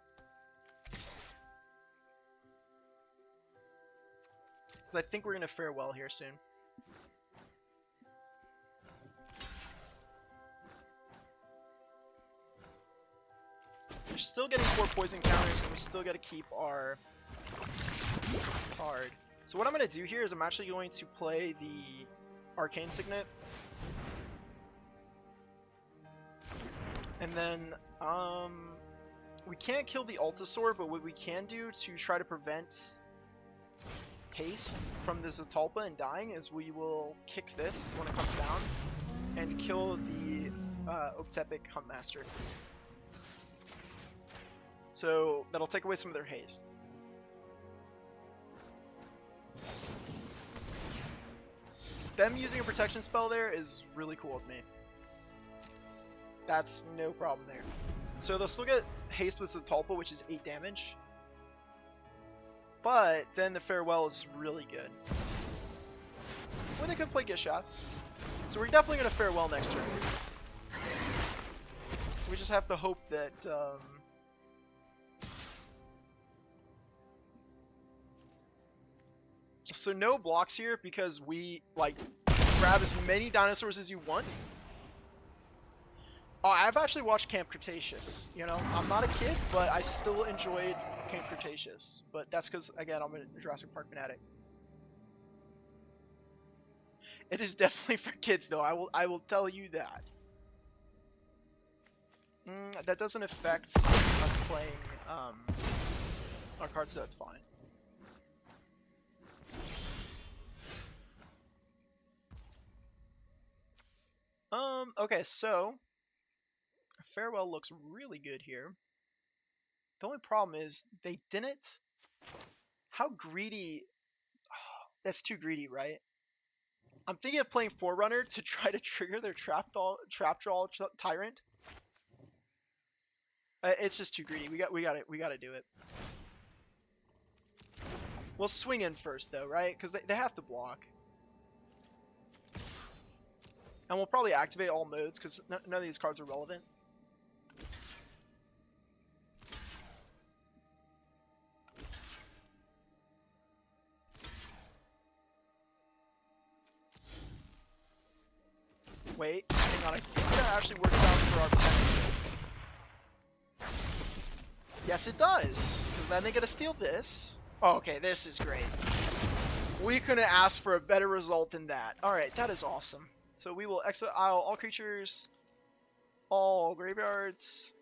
Because I think we're going to Farewell here soon. We're still getting 4 poison counters, and we still got to keep our card. So what I'm going to do here is I'm actually going to play the Arcane Signet. And then, we can't kill the Altasaur, but what we can do to try to prevent haste from the Zetalpa and dying is we will kick this when it comes down and kill the Optepic Huntmaster. So that'll take away some of their haste. Them using a protection spell there is really cool with me. That's no problem there. So they'll still get haste with Zetalpa, which is 8 damage. But then the Farewell is really good. Or they could play Gishath. So we're definitely going to Farewell next turn. We just have to hope that So no blocks here because we like grab as many dinosaurs as you want. Oh, I've actually watched Camp Cretaceous. You know, I'm not a kid, but I still enjoyed Camp Cretaceous. But that's because, again, I'm a Jurassic Park fanatic. It is definitely for kids, though. I will tell you that. That doesn't affect us playing our cards, so that's fine. Okay, so Farewell looks really good here. The only problem is they didn't. How greedy? That's too greedy, right? I'm thinking of playing Forerunner to try to trigger their Trap Draw Tyrant. It's just too greedy. We gotta do it. We'll swing in first though, right? Because they have to block. And we'll probably activate all modes because none of these cards are relevant. Wait, hang on, I think that actually works out for our benefit. Yes, it does, because then they get to steal this. Oh, okay, this is great. We couldn't ask for a better result than that. Alright, that is awesome. So we will exile all creatures, all graveyards,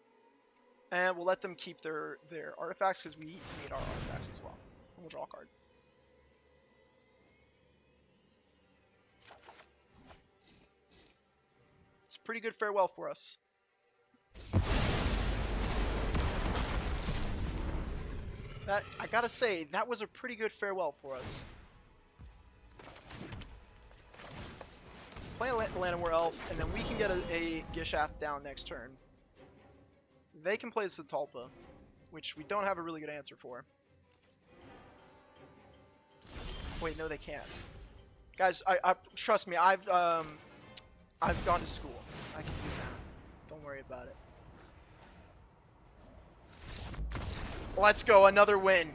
and we'll let them keep their artifacts, because we need our artifacts as well. And we'll draw a card. It's a pretty good farewell for us. That, I gotta say, that was a pretty good farewell for us. Play a Llanowar Elf, and then we can get a Gishath down next turn. They can play Satalpa, which we don't have a really good answer for. Wait, no, they can't. Guys, I trust me, I've gone to school. I can do that. Don't worry about it. Let's go, another win.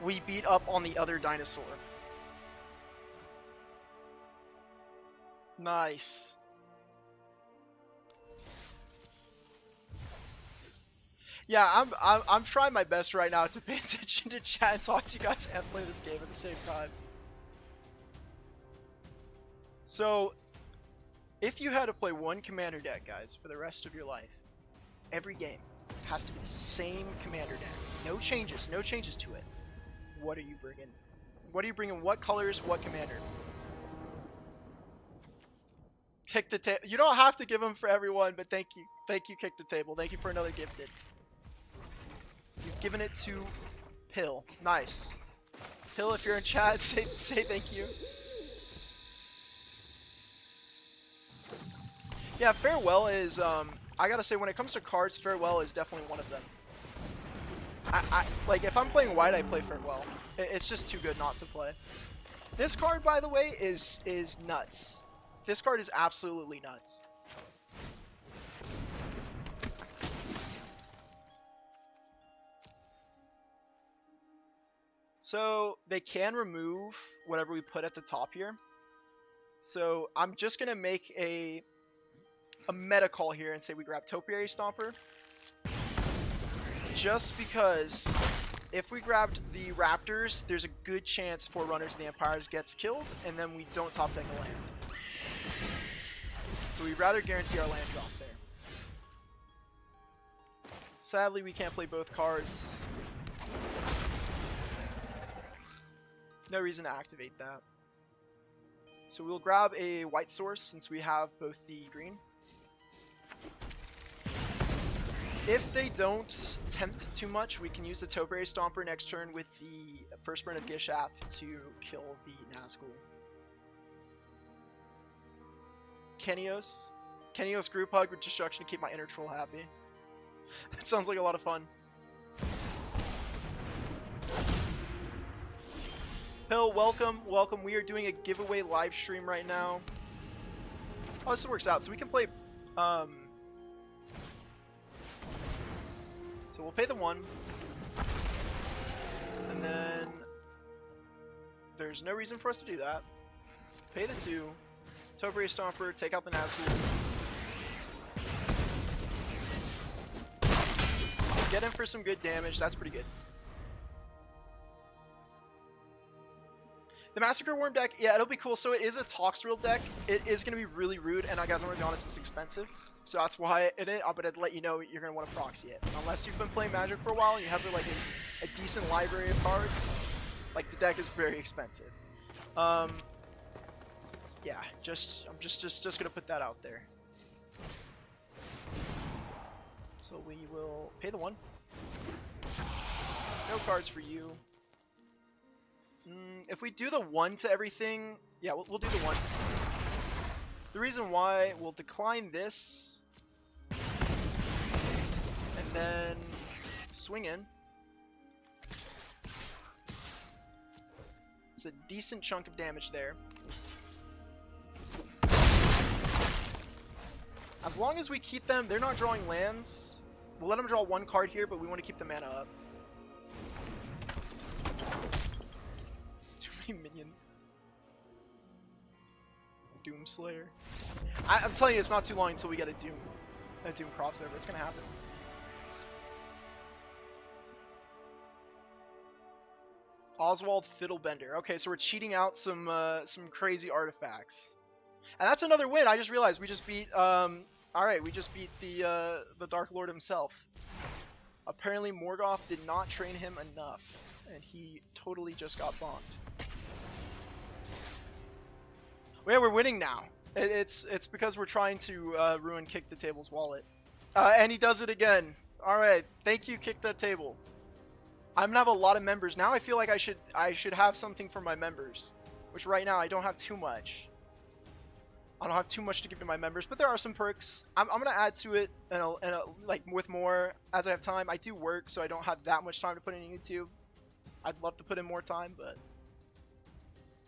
We beat up on the other dinosaur. Nice. Yeah, I'm trying my best right now to pay attention to chat and talk to you guys and play this game at the same time. So, if you had to play one commander deck, guys, for the rest of your life, every game has to be the same commander deck. No changes to it. What are you bringing? What are you bringing? What colors? What commander? Kick the table. You don't have to give them for everyone, but thank you. Thank you, Kick the Table. Thank you for another gifted. You've given it to Pill. Nice. Pill, if you're in chat, say thank you. Yeah, Farewell is, I gotta say, when it comes to cards, Farewell is definitely one of them. Like, if I'm playing white, I play Farewell. It's just too good not to play. This card, by the way, is nuts. This card is absolutely nuts. So, they can remove whatever we put at the top here. So, I'm just gonna make a meta call here and say we grab Topiary Stomper. Just because if we grabbed the Raptors, there's a good chance Forerunners of the Empires gets killed, and then we don't top deck a land. So we'd rather guarantee our land drop there. Sadly, we can't play both cards. No reason to activate that. So we'll grab a white source since we have both the green. If they don't tempt too much, we can use the Topiary Stomper next turn with the first burn of Gishath to kill the Nazgul. Kenios group hug with destruction to keep my inner troll happy. That sounds like a lot of fun. Hill, welcome. We are doing a giveaway live stream right now. Oh, this works out. So we can play, so we'll pay the 1. And then there's no reason for us to do that. Pay the 2. Topiary Stomper, take out the Nazgul. Get in for some good damage, that's pretty good. The Massacre Worm deck, yeah, it'll be cool. So it is a Toxrill deck. It is going to be really rude, and guys, I'm going to be honest, it's expensive. So that's why I'm going to let you know you're going to want to proxy it. Unless you've been playing Magic for a while and you have like a decent library of cards, like the deck is very expensive. Yeah, I'm just going to put that out there. So we will pay the 1. No cards for you. If we do the 1 to everything, yeah, we'll do the 1. The reason why, we'll decline this, and then swing in. It's a decent chunk of damage there. As long as we keep them, they're not drawing lands. We'll let them draw 1 card here, but we want to keep the mana up. Too many minions. Doomslayer. I'm telling you, it's not too long until we get a Doom crossover. It's gonna happen. Oswald Fiddlebender. Okay, so we're cheating out some crazy artifacts, and that's another win. I just realized we just beat Alright, we just beat the Dark Lord himself. Apparently Morgoth did not train him enough, and he totally just got bombed. Well, yeah, we're winning now. It's because we're trying to ruin Kick the Table's wallet. And he does it again. Alright, thank you, Kick the Table. I'm gonna have a lot of members. Now I feel like I should have something for my members. Which right now I don't have too much. I don't have too much to give to my members, but there are some perks. I'm gonna add to it, like with more as I have time. I do work, so I don't have that much time to put in YouTube. I'd love to put in more time, but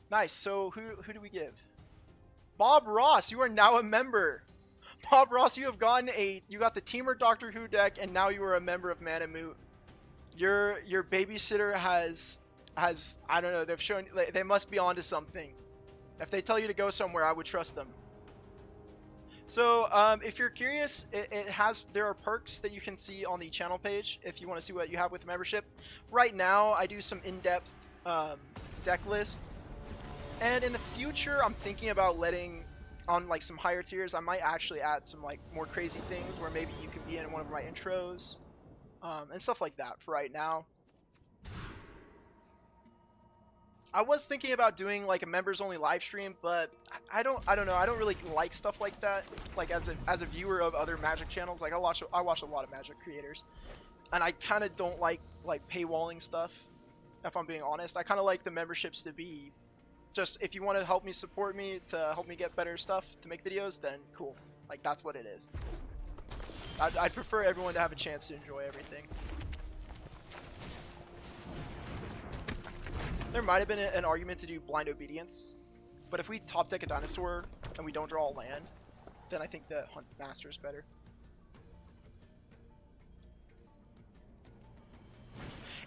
nice. So who do we give? Bob Ross, you are now a member. Bob Ross, you have gotten you got the Teamer Doctor Who deck, and now you are a member of Man and Moot. Your babysitter has I don't know. They've shown they must be onto something. If they tell you to go somewhere, I would trust them. So if you're curious, there are perks that you can see on the channel page if you want to see what you have with the membership. Right now, I do some in-depth deck lists, and in the future, I'm thinking about letting on like some higher tiers. I might actually add some like more crazy things where maybe you can be in one of my intros and stuff like that. For right now, I was thinking about doing like a members only live stream, but I don't know. I don't really like stuff like that. Like as a viewer of other Magic channels, like I watch a lot of Magic creators, and I kind of don't like paywalling stuff. If I'm being honest, I kind of like the memberships to be just if you want to help me support me to help me get better stuff to make videos, then cool. Like that's what it is. I'd prefer everyone to have a chance to enjoy everything. There might have been an argument to do blind obedience, but if we top deck a dinosaur and we don't draw a land, then I think the Hunt Master is better.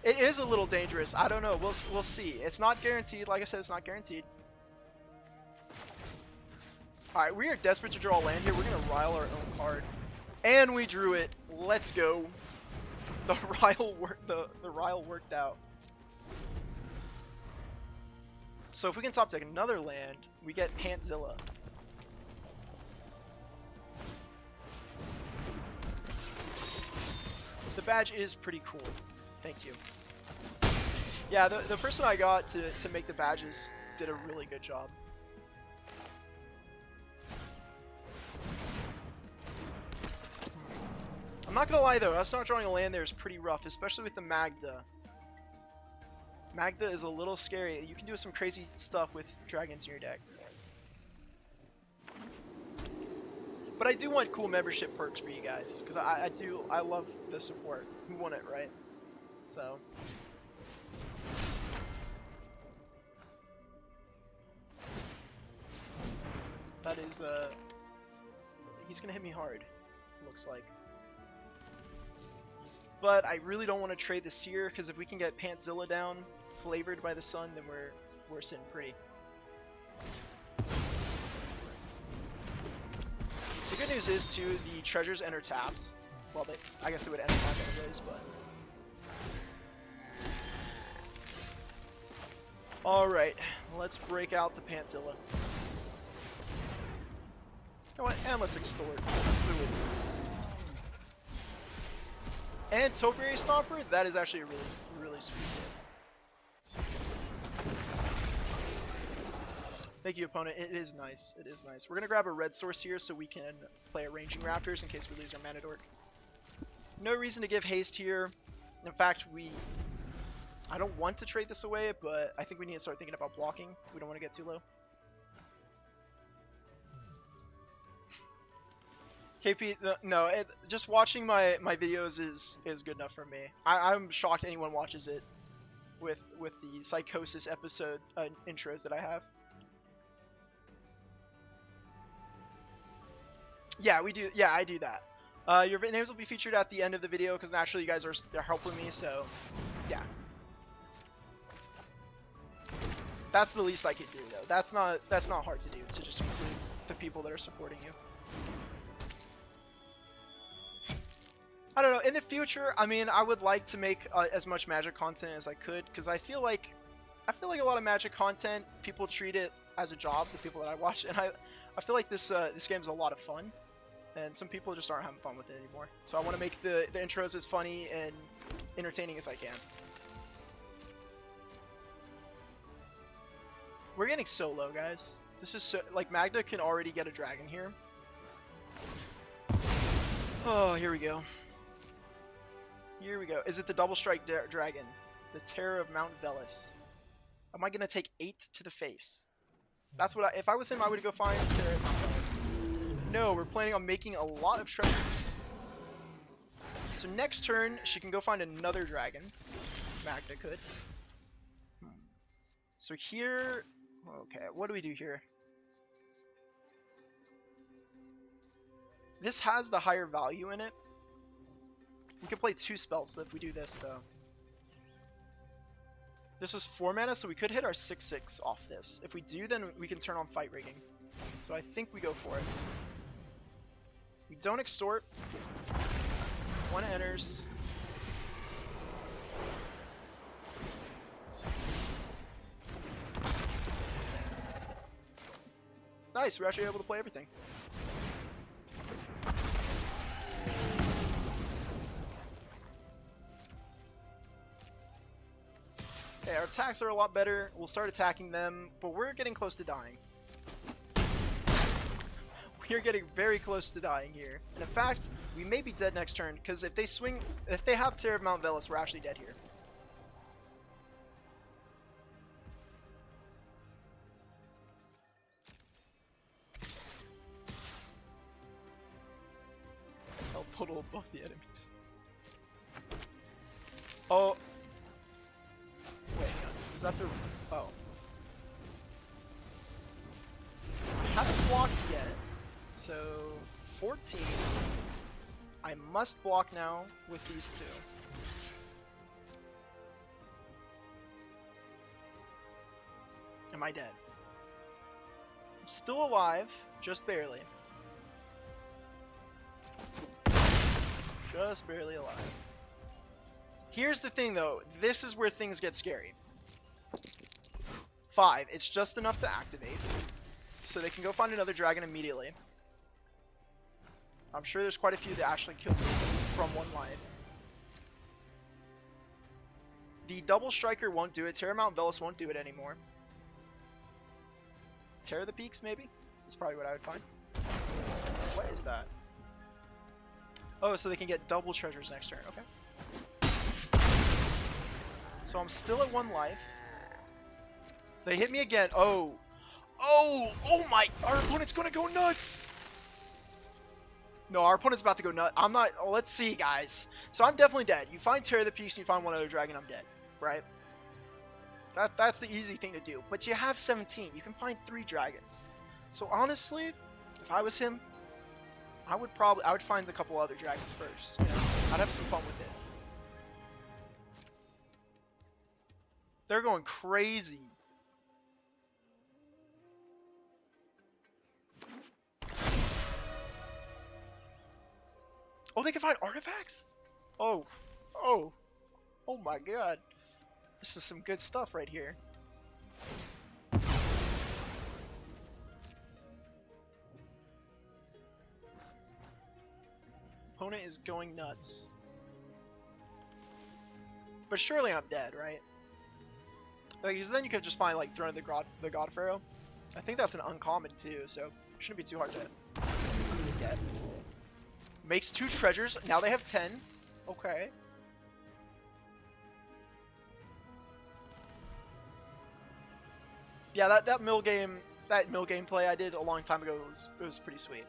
It is a little dangerous. I don't know. We'll see. It's not guaranteed. Like I said, it's not guaranteed. All right, we are desperate to draw a land here. We're gonna rile our own card, and we drew it. Let's go. The rile worked out. So if we can top deck another land, we get Pantzilla. The badge is pretty cool. Thank you. Yeah, the person I got to make the badges did a really good job. I'm not gonna lie though, us not drawing a land there is pretty rough, especially with the Magda. Magda is a little scary. You can do some crazy stuff with dragons in your deck. But I do want cool membership perks for you guys, because I love the support. Who won it, right? So that is he's gonna hit me hard, looks like. But I really don't want to trade the Seer, because if we can get Pantzilla down, flavored by the sun, then we're sitting pretty. The good news is, too, the treasures enter tabs. Well, I guess they would enter tab anyways, but... Alright, let's break out the Pantzilla. You know what? And let's extort. Let's do it. And Topiary Stomper, that is actually a really, really sweet hit. Thank you, opponent. It is nice. It is nice. We're gonna grab a red source here so we can play a Ranging Raptors in case we lose our Mana Dork. No reason to give haste here. In fact, I don't want to trade this away, but I think we need to start thinking about blocking. We don't want to get too low. KP, no, just watching my videos is good enough for me. I'm shocked anyone watches it with the Psychosis episode intros that I have. Yeah, we do. Yeah, I do that. Your names will be featured at the end of the video because naturally you guys are helping me. So, yeah. That's the least I can do, though. That's not hard to do. To just include the people that are supporting you. I don't know. In the future, I mean, I would like to make as much Magic content as I could because I feel like a lot of Magic content people treat it as a job. The people that I watch, and I feel like this game's a lot of fun. And some people just aren't having fun with it anymore. So I want to make the intros as funny and entertaining as I can. We're getting so low, guys. This is so... Like, Magda can already get a dragon here. Oh, here we go. Here we go. Is it the double strike dragon? The Terror of Mount Velis. Am I going to take 8 to the face? That's what if I was him, I would go find Terror of Mount Velis. No, we're planning on making a lot of treasures. So next turn, she can go find another dragon. Magda could. So here... Okay, what do we do here? This has the higher value in it. We can play 2 spells if we do this, though. This is 4 mana, so we could hit our 6/6 off this. If we do, then we can turn on Fight Rigging. So I think we go for it. We don't extort. 1 enters. Nice, we're actually able to play everything. Okay, our attacks are a lot better. We'll start attacking them, but we're getting close to dying. We're getting very close to dying here. And in fact, we may be dead next turn, because if they have Terror of Mount Velis, we're actually dead here. Health total above the enemies. Oh. Wait, hang on. Is that the... Oh. I haven't blocked yet. So, 14. I must block now with these 2. Am I dead? I'm still alive, just barely. Just barely alive. Here's the thing though, this is where things get scary. 5, it's just enough to activate. So they can go find another dragon immediately. I'm sure there's quite a few that actually killed me from 1 life. The double striker won't do it. Terror Mount Velis won't do it anymore. Terror the Peaks, maybe? That's probably what I would find. What is that? Oh, so they can get double treasures next turn. Okay. So I'm still at 1 life. They hit me again. Oh. Oh! Oh my! Our opponent's gonna go nuts! No, our opponent's about to go nuts. I'm not... Oh, let's see, guys. So I'm definitely dead. You find Terror the Peaks and you find 1 other dragon, I'm dead. Right? That's the easy thing to do. But you have 17. You can find 3 dragons. So honestly, if I was him, I would find a couple other dragons first. You know? I'd have some fun with it. They're going crazy. Oh, they can find artifacts? Oh. Oh. Oh my god. This is some good stuff right here. Opponent is going nuts. But surely I'm dead, right? Like, because then you could just find, like, Throne of the God Pharaoh. I think that's an uncommon, too, so shouldn't be too hard to get. Makes 2 treasures. Now they have 10. Okay. Yeah, that mill game play I did a long time ago was pretty sweet.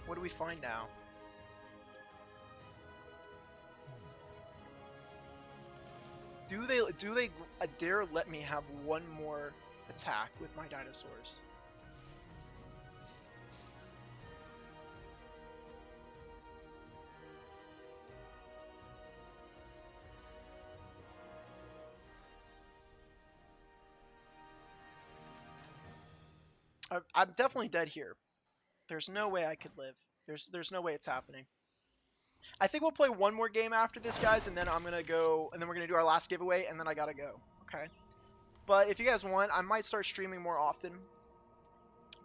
What do we find now? Do they dare let me have one more attack with my dinosaurs? I'm definitely dead here. There's no way I could live. There's no way it's happening. I think we'll play one more game after this, guys, and then I'm gonna go, and then we're gonna do our last giveaway, and then I gotta go. Okay. But if you guys want, I might start streaming more often.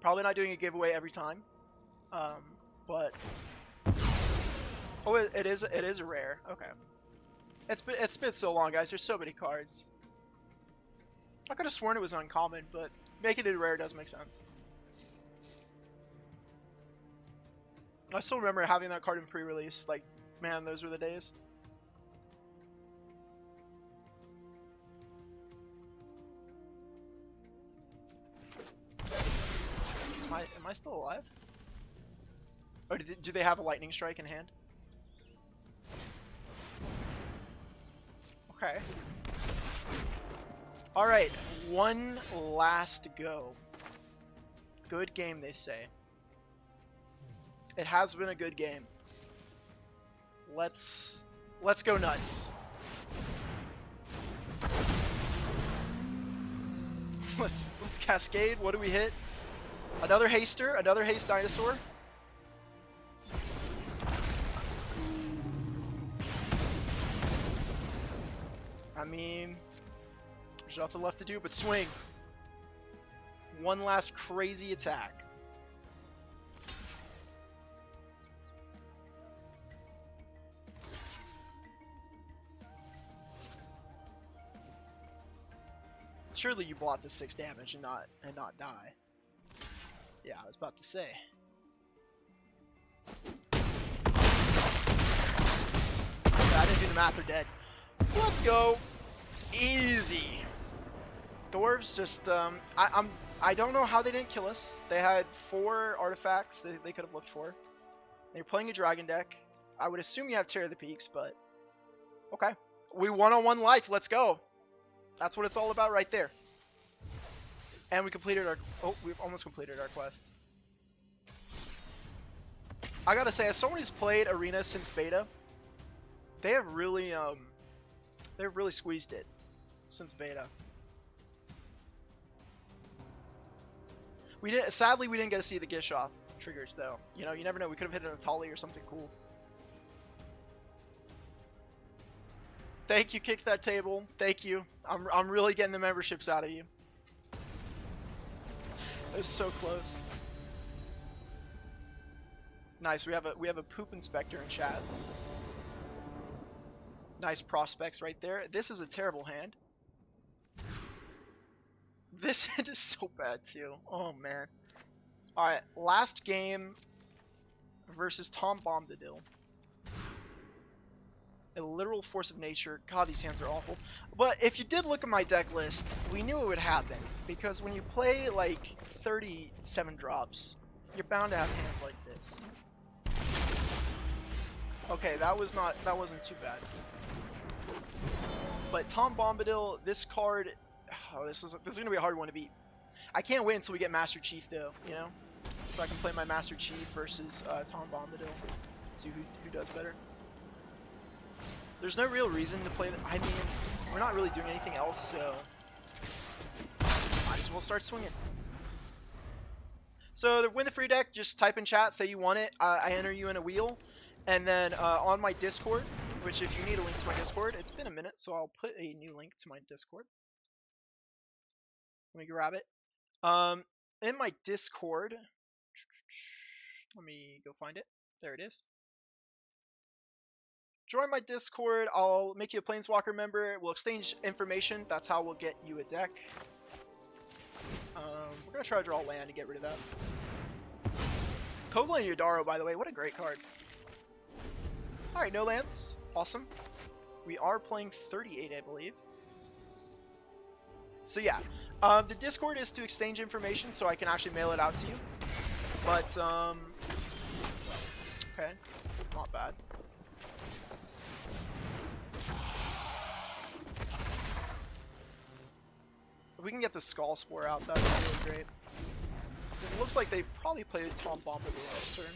Probably not doing a giveaway every time. But oh, it is a rare. Okay. It's been so long, guys. There's so many cards. I could have sworn it was uncommon, but making it a rare does make sense. I still remember having that card in pre-release. Like, man, those were the days. Am I still alive? Or do they have a lightning strike in hand? Okay. Alright, one last go. Good game, they say. It has been a good game. Let's go nuts. Let's cascade. What do we hit? Another haster, another haste dinosaur. I mean, there's nothing left to do but swing. One last crazy attack. Surely you block the 6 damage and not die. Yeah, I was about to say. Yeah, I didn't do the math, they're dead. Let's go. Easy. Dwarves just I don't know how they didn't kill us. They had 4 artifacts they could have looked for. They're playing a dragon deck. I would assume you have Terror of the Peaks, but okay. We won on 1 life. Let's go. That's what it's all about right there. And we completed our... Oh, we've almost completed our quest. I gotta say, as someone who's played Arena since beta, they have really, they've really squeezed it since beta. Sadly, we didn't get to see the Gishoth triggers, though. You know, you never know. We could have hit an Atali or something cool. Thank you, Kick That Table. Thank you. I'm really getting the memberships out of you. It was so close. Nice. We have a poop inspector in chat. Nice prospects right there. This is a terrible hand. This hand is so bad too. Oh man. All right, last game versus Tom Bombadil. A literal force of nature. God, these hands are awful. But if you did look at my deck list, we knew it would happen. Because when you play like 37 drops, you're bound to have hands like this. Okay, that wasn't too bad. But Tom Bombadil, this card, oh, this is gonna be a hard one to beat. I can't wait until we get Master Chief though, you know, so I can play my Master Chief versus Tom Bombadil, see who does better. There's no real reason to play. I mean, we're not really doing anything else, so might as well start swinging. So to win the free deck, just type in chat, say you want it. I enter you in a wheel, and then on my Discord, which if you need a link to my Discord, it's been a minute, so I'll put a new link to my Discord. Let me grab it. In my Discord, let me go find it. There it is. Join my Discord. I'll make you a Planeswalker member. We'll exchange information. That's how we'll get you a deck. We're going to try to draw land to get rid of that. Kogla and Yodaro, by the way. What a great card. Alright, no lands. Awesome. We are playing 38, I believe. So yeah. The Discord is to exchange information so I can actually mail it out to you. But, okay. It's not bad. If we can get the Skull Spore out, that'd be really great. It looks like they probably played Tom Bombadil last turn.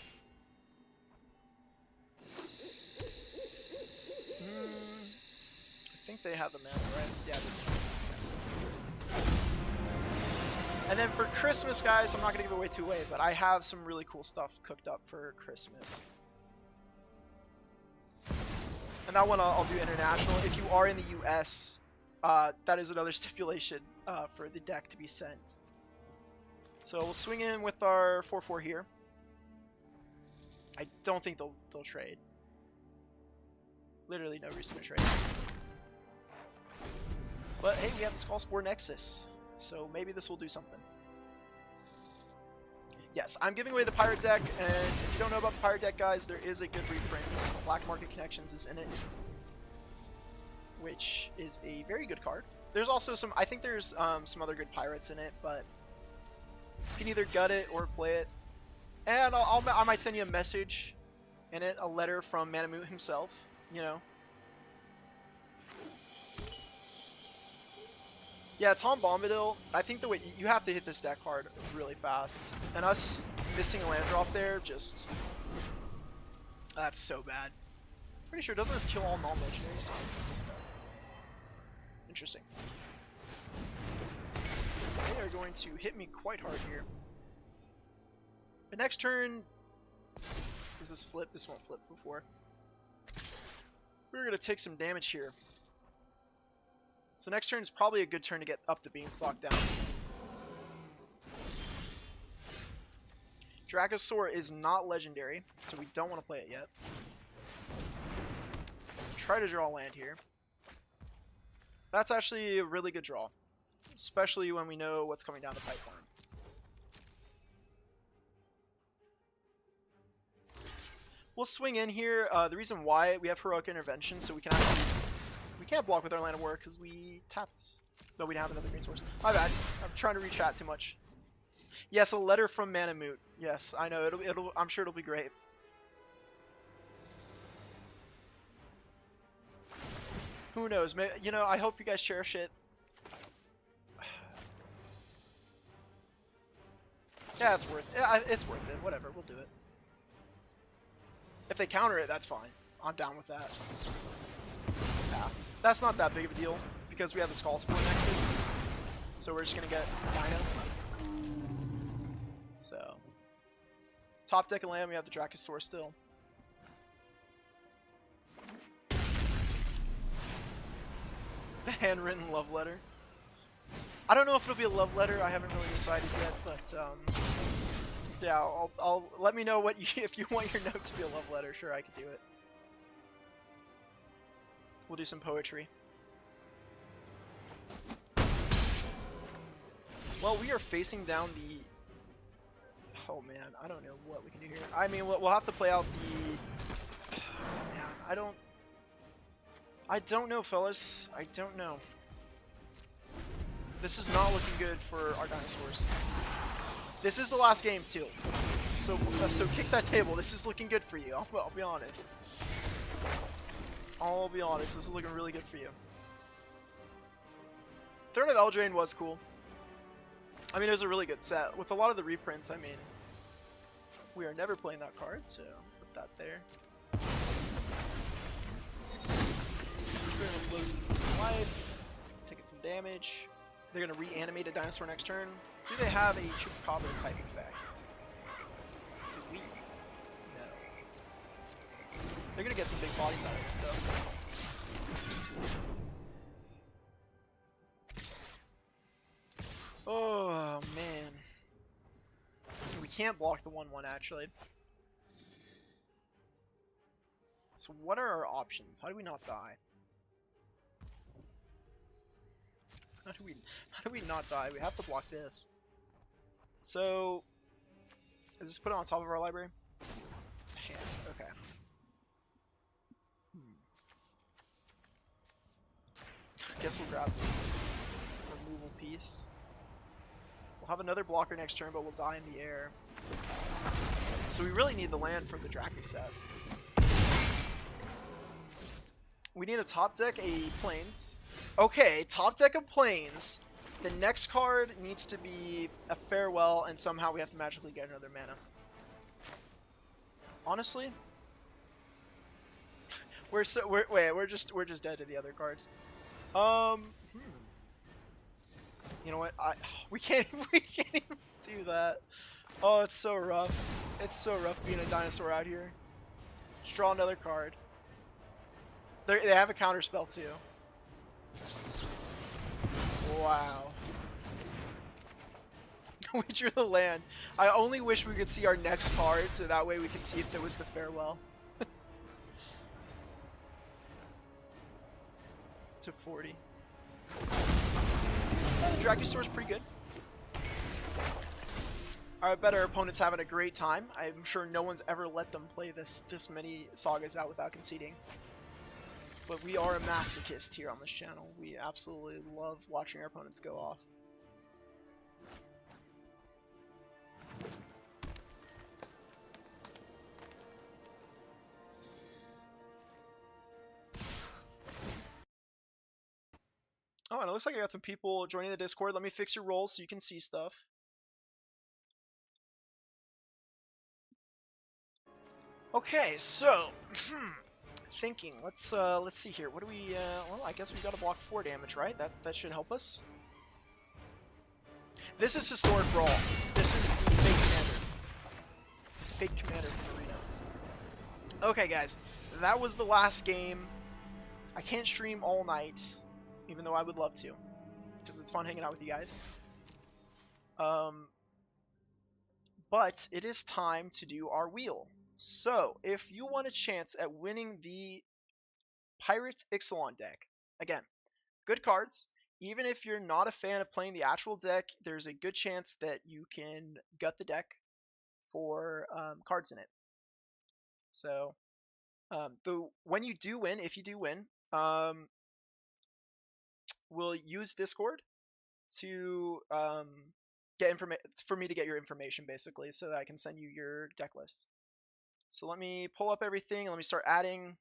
I think they have the mana, right? Yeah. And then for Christmas, guys, I'm not going to give away too late, but I have some really cool stuff cooked up for Christmas. And that one I'll do international. If you are in the US, that is another stipulation for the deck to be sent. So we'll swing in with our 4/4 here. I don't think they'll trade. Literally no reason to trade. But hey, we have the Skull Spore Nexus, so maybe this will do something. Yes, I'm giving away the Pirate deck, and if you don't know about the Pirate deck, guys, there is a good reprint. Black Market Connections is in it, which is a very good card. There's also some, I think there's some other good pirates in it, but you can either gut it or play it. And I might send you a message in it, a letter from Moot himself, you know. Yeah, Tom Bombadil, I think the way you have to hit this deck hard really fast. And us missing a land drop there, just, that's so bad. Pretty sure, doesn't this kill all non-legendaries? This does. Interesting. They are going to hit me quite hard here. The next turn, does this flip? This won't flip before. We're going to take some damage here. So next turn is probably a good turn to get up the Beanstalk down. Dracosaur is not legendary, so we don't want to play it yet. Try to draw land here. That's actually a really good draw, especially when we know what's coming down the pipeline. We'll swing in here. The reason why we have Heroic Intervention, so we can actually... We can't block with our Land of War because we tapped. No, we don't have another green source. My bad. I'm trying to re-chat too much. Yes, a letter from Moot. Yes, I know. I'm sure it'll be great. Who knows? Maybe, you know, I hope you guys cherish it. Yeah, it's worth it. Yeah, it's worth it. Whatever, we'll do it. If they counter it, that's fine. I'm down with that. Yeah, that's not that big of a deal because we have the Skull Spore Nexus. So we're just gonna get Dino. So top deck of land, we have the Dracosaur still. The handwritten love letter. I don't know if it'll be a love letter. I haven't really decided yet, but yeah, I'll let me know what you, if you want your note to be a love letter. Sure, I could do it. We'll do some poetry. Well, we are facing down the... Oh man, I don't know what we can do here. I mean, we'll have to play out the... Man, I don't know, fellas. I don't know. This is not looking good for our dinosaurs. This is the last game too. So kick that table. This is looking good for you. I'll be honest. I'll be honest. This is looking really good for you. Throne of Eldraine was cool. I mean, it was a really good set. With a lot of the reprints, I mean, we are never playing that card, so put that there. Loses some life, taking some damage. They're gonna reanimate a dinosaur next turn. Do they have a Chupacabra type effect? Do we? No. They're gonna get some big bodies out of this though. Oh man. We can't block the 1/1 actually. So what are our options? How do we not die? How do we not die? We have to block this. So is this put it on top of our library? It's a hand. Okay. Guess we'll grab the removal piece. We'll have another blocker next turn, but we'll die in the air. So we really need the land for the Dracusev. We need a top deck, a Plains. Okay, top deck of Plains. The next card needs to be a Farewell, and somehow we have to magically get another mana. Honestly, we're just dead to the other cards. You know what? We can't even do that. Oh, it's so rough. It's so rough being a dinosaur out here. Just draw another card. They have a counter spell too. Wow. We drew the land. I only wish we could see our next card, so that way we could see if there was the Farewell. To 40. Dracusaur's pretty good. I bet our opponent's having a great time. I'm sure no one's ever let them play this many sagas out without conceding. But we are a masochist here on this channel. We absolutely love watching our opponents go off. Oh, and it looks like I got some people joining the Discord. Let me fix your roles so you can see stuff. Okay, so thinking. Let's see here. What do we? Well, I guess we got to block 4 damage, right? That should help us. This is Historic Brawl. This is the fake commander. Fake commander from Arena. Okay, guys, that was the last game. I can't stream all night, even though I would love to, because it's fun hanging out with you guys. But it is time to do our wheel. So, if you want a chance at winning the Pirates Ixalan deck, again, good cards. Even if you're not a fan of playing the actual deck, there's a good chance that you can gut the deck for cards in it. So, when you do win, if you do win, we'll use Discord to get information for me to get your information, basically, so that I can send you your deck list. So let me pull up everything. Let me start adding.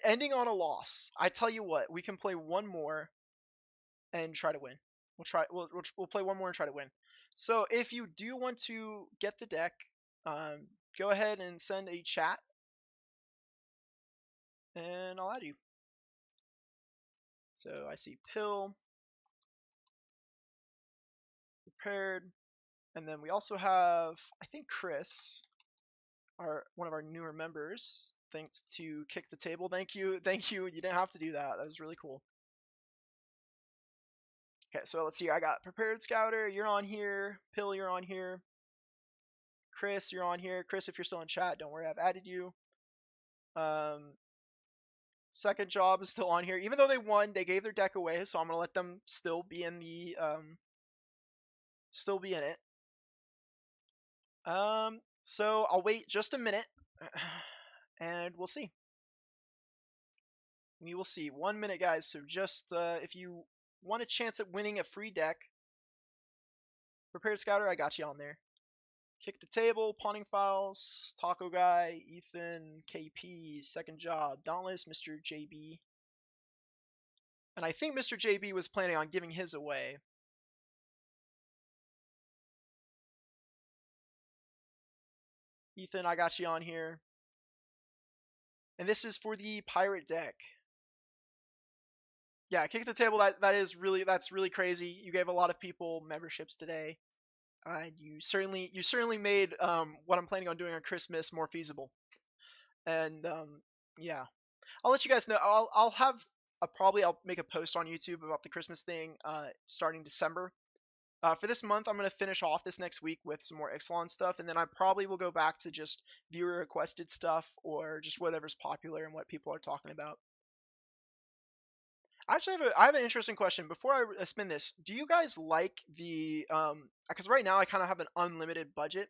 Ending on a loss. I tell you what, we can play one more and try to win. We'll play one more and try to win. So if you do want to get the deck, go ahead and send a chat, and I'll add you. So I see Pill, prepared, and then we also have, I think, Chris, one of our newer members. Thanks to Kick the Table. Thank you. You didn't have to do that. That was really cool. Okay, so let's see. I got Prepared Scouter. You're on here. Pill, you're on here. Chris, you're on here. Chris, if you're still in chat, don't worry. I've added you. Second Job is still on here. Even though they won, they gave their deck away, so I'm gonna let them still be in the it. So I'll wait just a minute, and we'll see. We will see. 1 minute, guys. So just if you want a chance at winning a free deck, Prepared Scouter, I got you on there. Kick the Table, Pawning Files, Taco Guy, Ethan, KP, Second Job, Dauntless, Mr. JB. And I think Mr. JB was planning on giving his away. Ethan, I got you on here. And this is for the Pirate deck. Yeah, kick the table. That's really crazy. You gave a lot of people memberships today. You certainly made what I'm planning on doing on Christmas more feasible. And yeah, I'll let you guys know. I'll have I'll make a post on YouTube about the Christmas thing starting December. For this month, I'm going to finish off this next week with some more Ixalan stuff, and then I probably will go back to just viewer requested stuff or just whatever's popular and what people are talking about. Actually, I have an interesting question. Before I spin this, do you guys like the because right now I kind of have an unlimited budget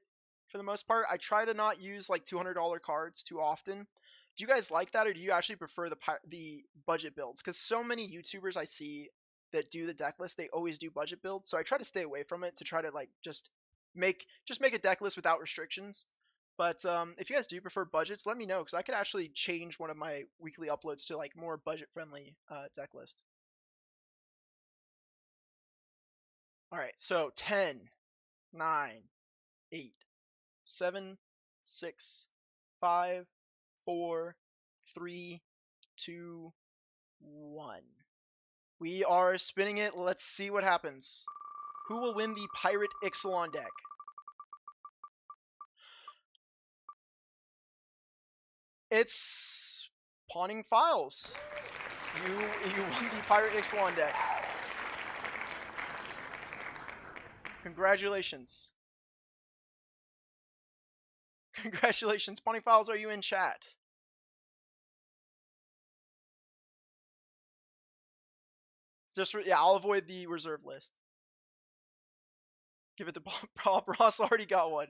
for the most part. I try to not use like $200 cards too often. Do you guys like that, or do you actually prefer the budget builds? Because so many YouTubers I see that do the deck list, they always do budget builds. So I try to stay away from it to try to like just make a deck list without restrictions. But if you guys do prefer budgets, let me know because I could actually change one of my weekly uploads to like more budget-friendly deck list. All right, so 10, 9, 8, 7, 6, 5, 4, 3, 2, 1. We are spinning it. Let's see what happens. Who will win the Pirate Ixalan deck? It's Pawning Files. You won the Pirate Ixalan deck. Congratulations. Congratulations. Pawning Files, are you in chat? Yeah, I'll avoid the reserve list. Give it to Bob. Ross already got one.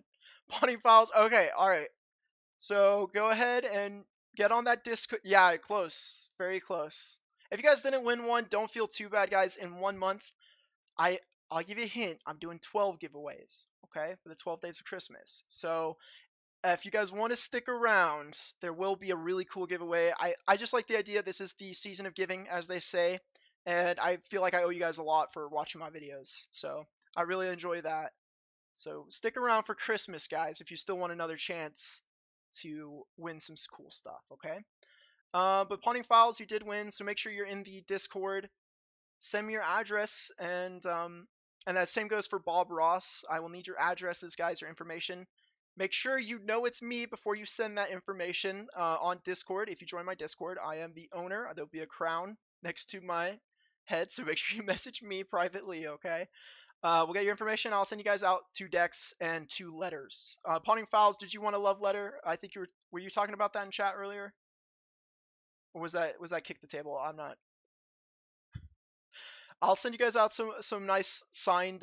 Pawning Files. Okay, all right. So go ahead and get on that Discord. Yeah, close. Very close. If you guys didn't win one, don't feel too bad, guys. In 1 month, I I'll give you a hint. I'm doing 12 giveaways. Okay, for the 12 days of Christmas. So if you guys want to stick around, there will be a really cool giveaway. I just like the idea. This is the season of giving, as they say, and I feel like I owe you guys a lot for watching my videos. So I really enjoy that. So stick around for Christmas, guys, if you still want another chance to win some cool stuff. Okay. But Pawning Files, you did win, so make sure you're in the Discord. Send me your address, and that same goes for Bob Ross. I will need your addresses, guys, your information. Make sure you know it's me before you send that information on Discord. If you join my Discord, I am the owner. There'll be a crown next to my head, so make sure you message me privately, okay? We'll get your information. I'll send you guys out 2 decks and 2 letters. Pawning Files, did you want a love letter? I think were you talking about that in chat earlier? Or was that kick the table? I'm not. I'll send you guys out some nice signed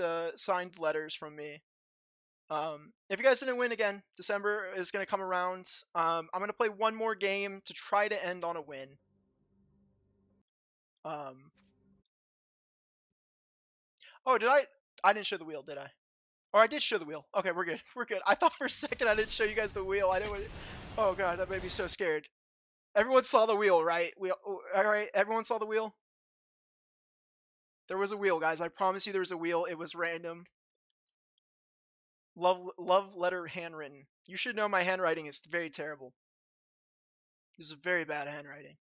letters from me. If you guys didn't win again, December is gonna come around. I'm gonna play one more game to try to end on a win. Um, oh, did I? I didn't show the wheel, did I? Or I did show the wheel. Okay, we're good. We're good. I thought for a second I didn't show you guys the wheel. I didn't. Oh god, that made me so scared. Everyone saw the wheel, right? All right. Everyone saw the wheel. There was a wheel, guys. I promise you, there was a wheel. It was random. Love letter handwritten. You should know my handwriting is very terrible. This is very bad handwriting.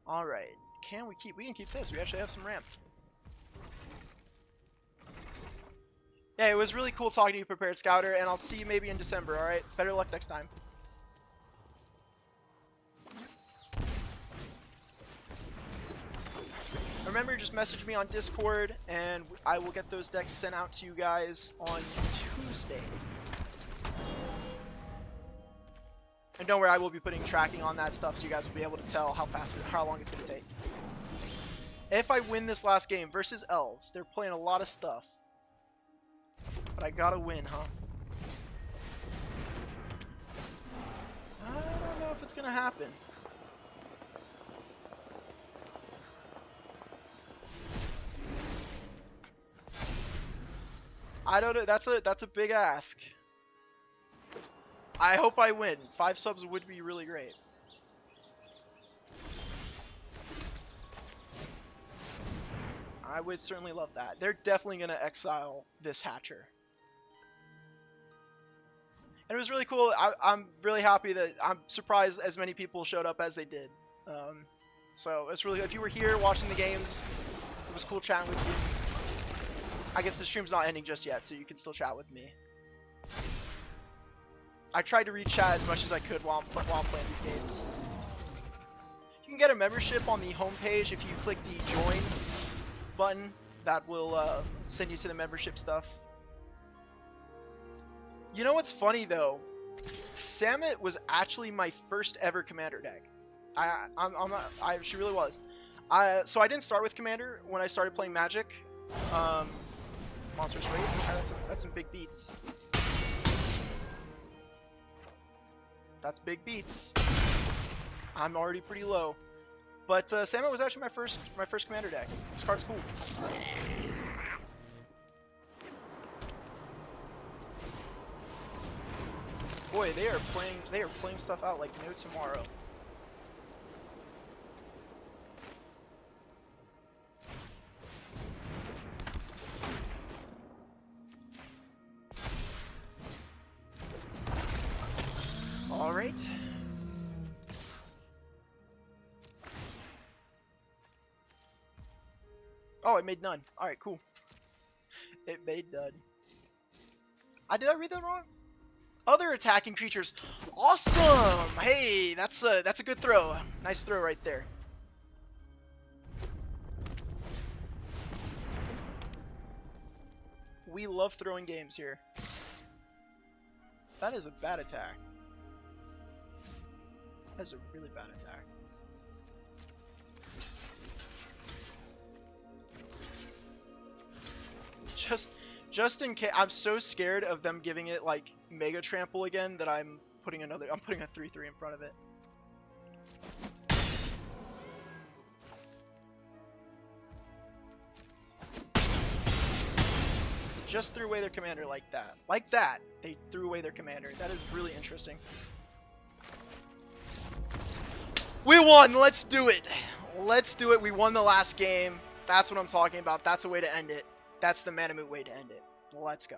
All right. Can we keep? We can keep this. We actually have some ramp. Yeah, it was really cool talking to you, Prepared Scouter, and I'll see you maybe in December. All right. Better luck next time. Remember, just message me on Discord, and I will get those decks sent out to you guys on Tuesday. And don't worry, I will be putting tracking on that stuff, so you guys will be able to tell how long it's going to take. If I win this last game versus Elves, they're playing a lot of stuff. But I gotta win, huh? I don't know if it's going to happen. I don't know. That's a big ask. I hope I win. 5 subs would be really great. I would certainly love that. They're definitely going to exile this Hatcher. And it was really cool. I'm really happy that I'm surprised as many people showed up as they did. So it's really, if you were here watching the games, it was cool chatting with you. I guess the stream's not ending just yet, so you can still chat with me. I tried to read chat as much as I could while I'm playing these games. You can get a membership on the homepage if you click the join button. That will send you to the membership stuff. You know what's funny though? Samet was actually my first ever commander deck. She really was. So I didn't start with commander when I started playing Magic. Monsters Raid. That's some big beats. That's big beats. I'm already pretty low. But Samet was actually my first commander deck. This card's cool. Boy, they are playing stuff out like no tomorrow. All right. Oh, it made none. All right, cool. It made none. Did I read that wrong? Other attacking creatures. Awesome! Hey, that's a good throw. Nice throw right there. We love throwing games here. That is a bad attack. That is a really bad attack. Just in case, I'm so scared of them giving it like Mega Trample again that I'm putting a 3/3 in front of it. Just threw away their commander like that. Like that, they threw away their commander. That is really interesting. We won! Let's do it! Let's do it. We won the last game. That's what I'm talking about. That's a way to end it. That's the Moot way to end it. Let's go.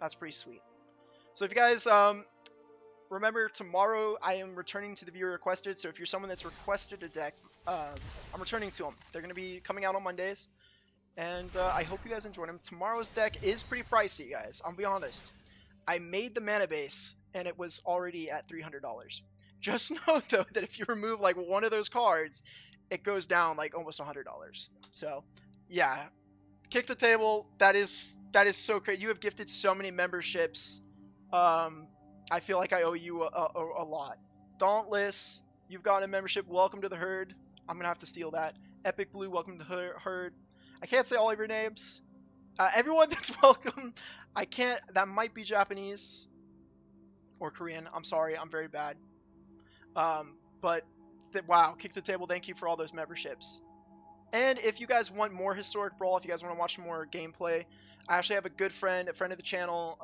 That's pretty sweet. So if you guys remember, tomorrow I am returning to the viewer requested. So if you're someone that's requested a deck, I'm returning to them. They're going to be coming out on Mondays. And I hope you guys enjoyed them. Tomorrow's deck is pretty pricey, guys. I'll be honest. I made the mana base, and it was already at $300. Just know, though, that if you remove like one of those cards, it goes down like almost $100. So, yeah. Kick the table. That is so great. You have gifted so many memberships. I feel like I owe you a lot. Dauntless, you've got a membership. Welcome to the herd. I'm gonna have to steal that. Epic Blue, welcome to the herd. I can't say all of your names. Everyone that's welcome. I can't. That might be Japanese or Korean. I'm sorry. I'm very bad. But wow, kick the table. Thank you for all those memberships. And if you guys want more Historic Brawl, if you guys want to watch more gameplay, I actually have a good friend, a friend of the channel,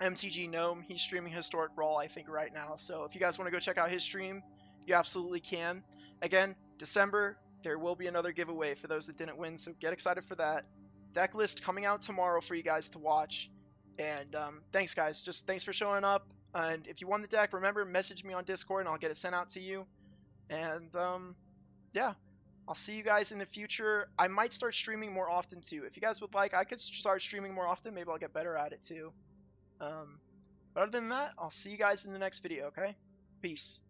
MTG Gnome. He's streaming Historic Brawl, I think, right now. So if you guys want to go check out his stream, you absolutely can. Again, December, there will be another giveaway for those that didn't win, so get excited for that. Deck list coming out tomorrow for you guys to watch. And thanks, guys. Just thanks for showing up. And if you won the deck, remember, message me on Discord, and I'll get it sent out to you. And yeah. I'll see you guys in the future. I might start streaming more often too. If you guys would like, I could start streaming more often. Maybe I'll get better at it too. But other than that, I'll see you guys in the next video, okay? Peace.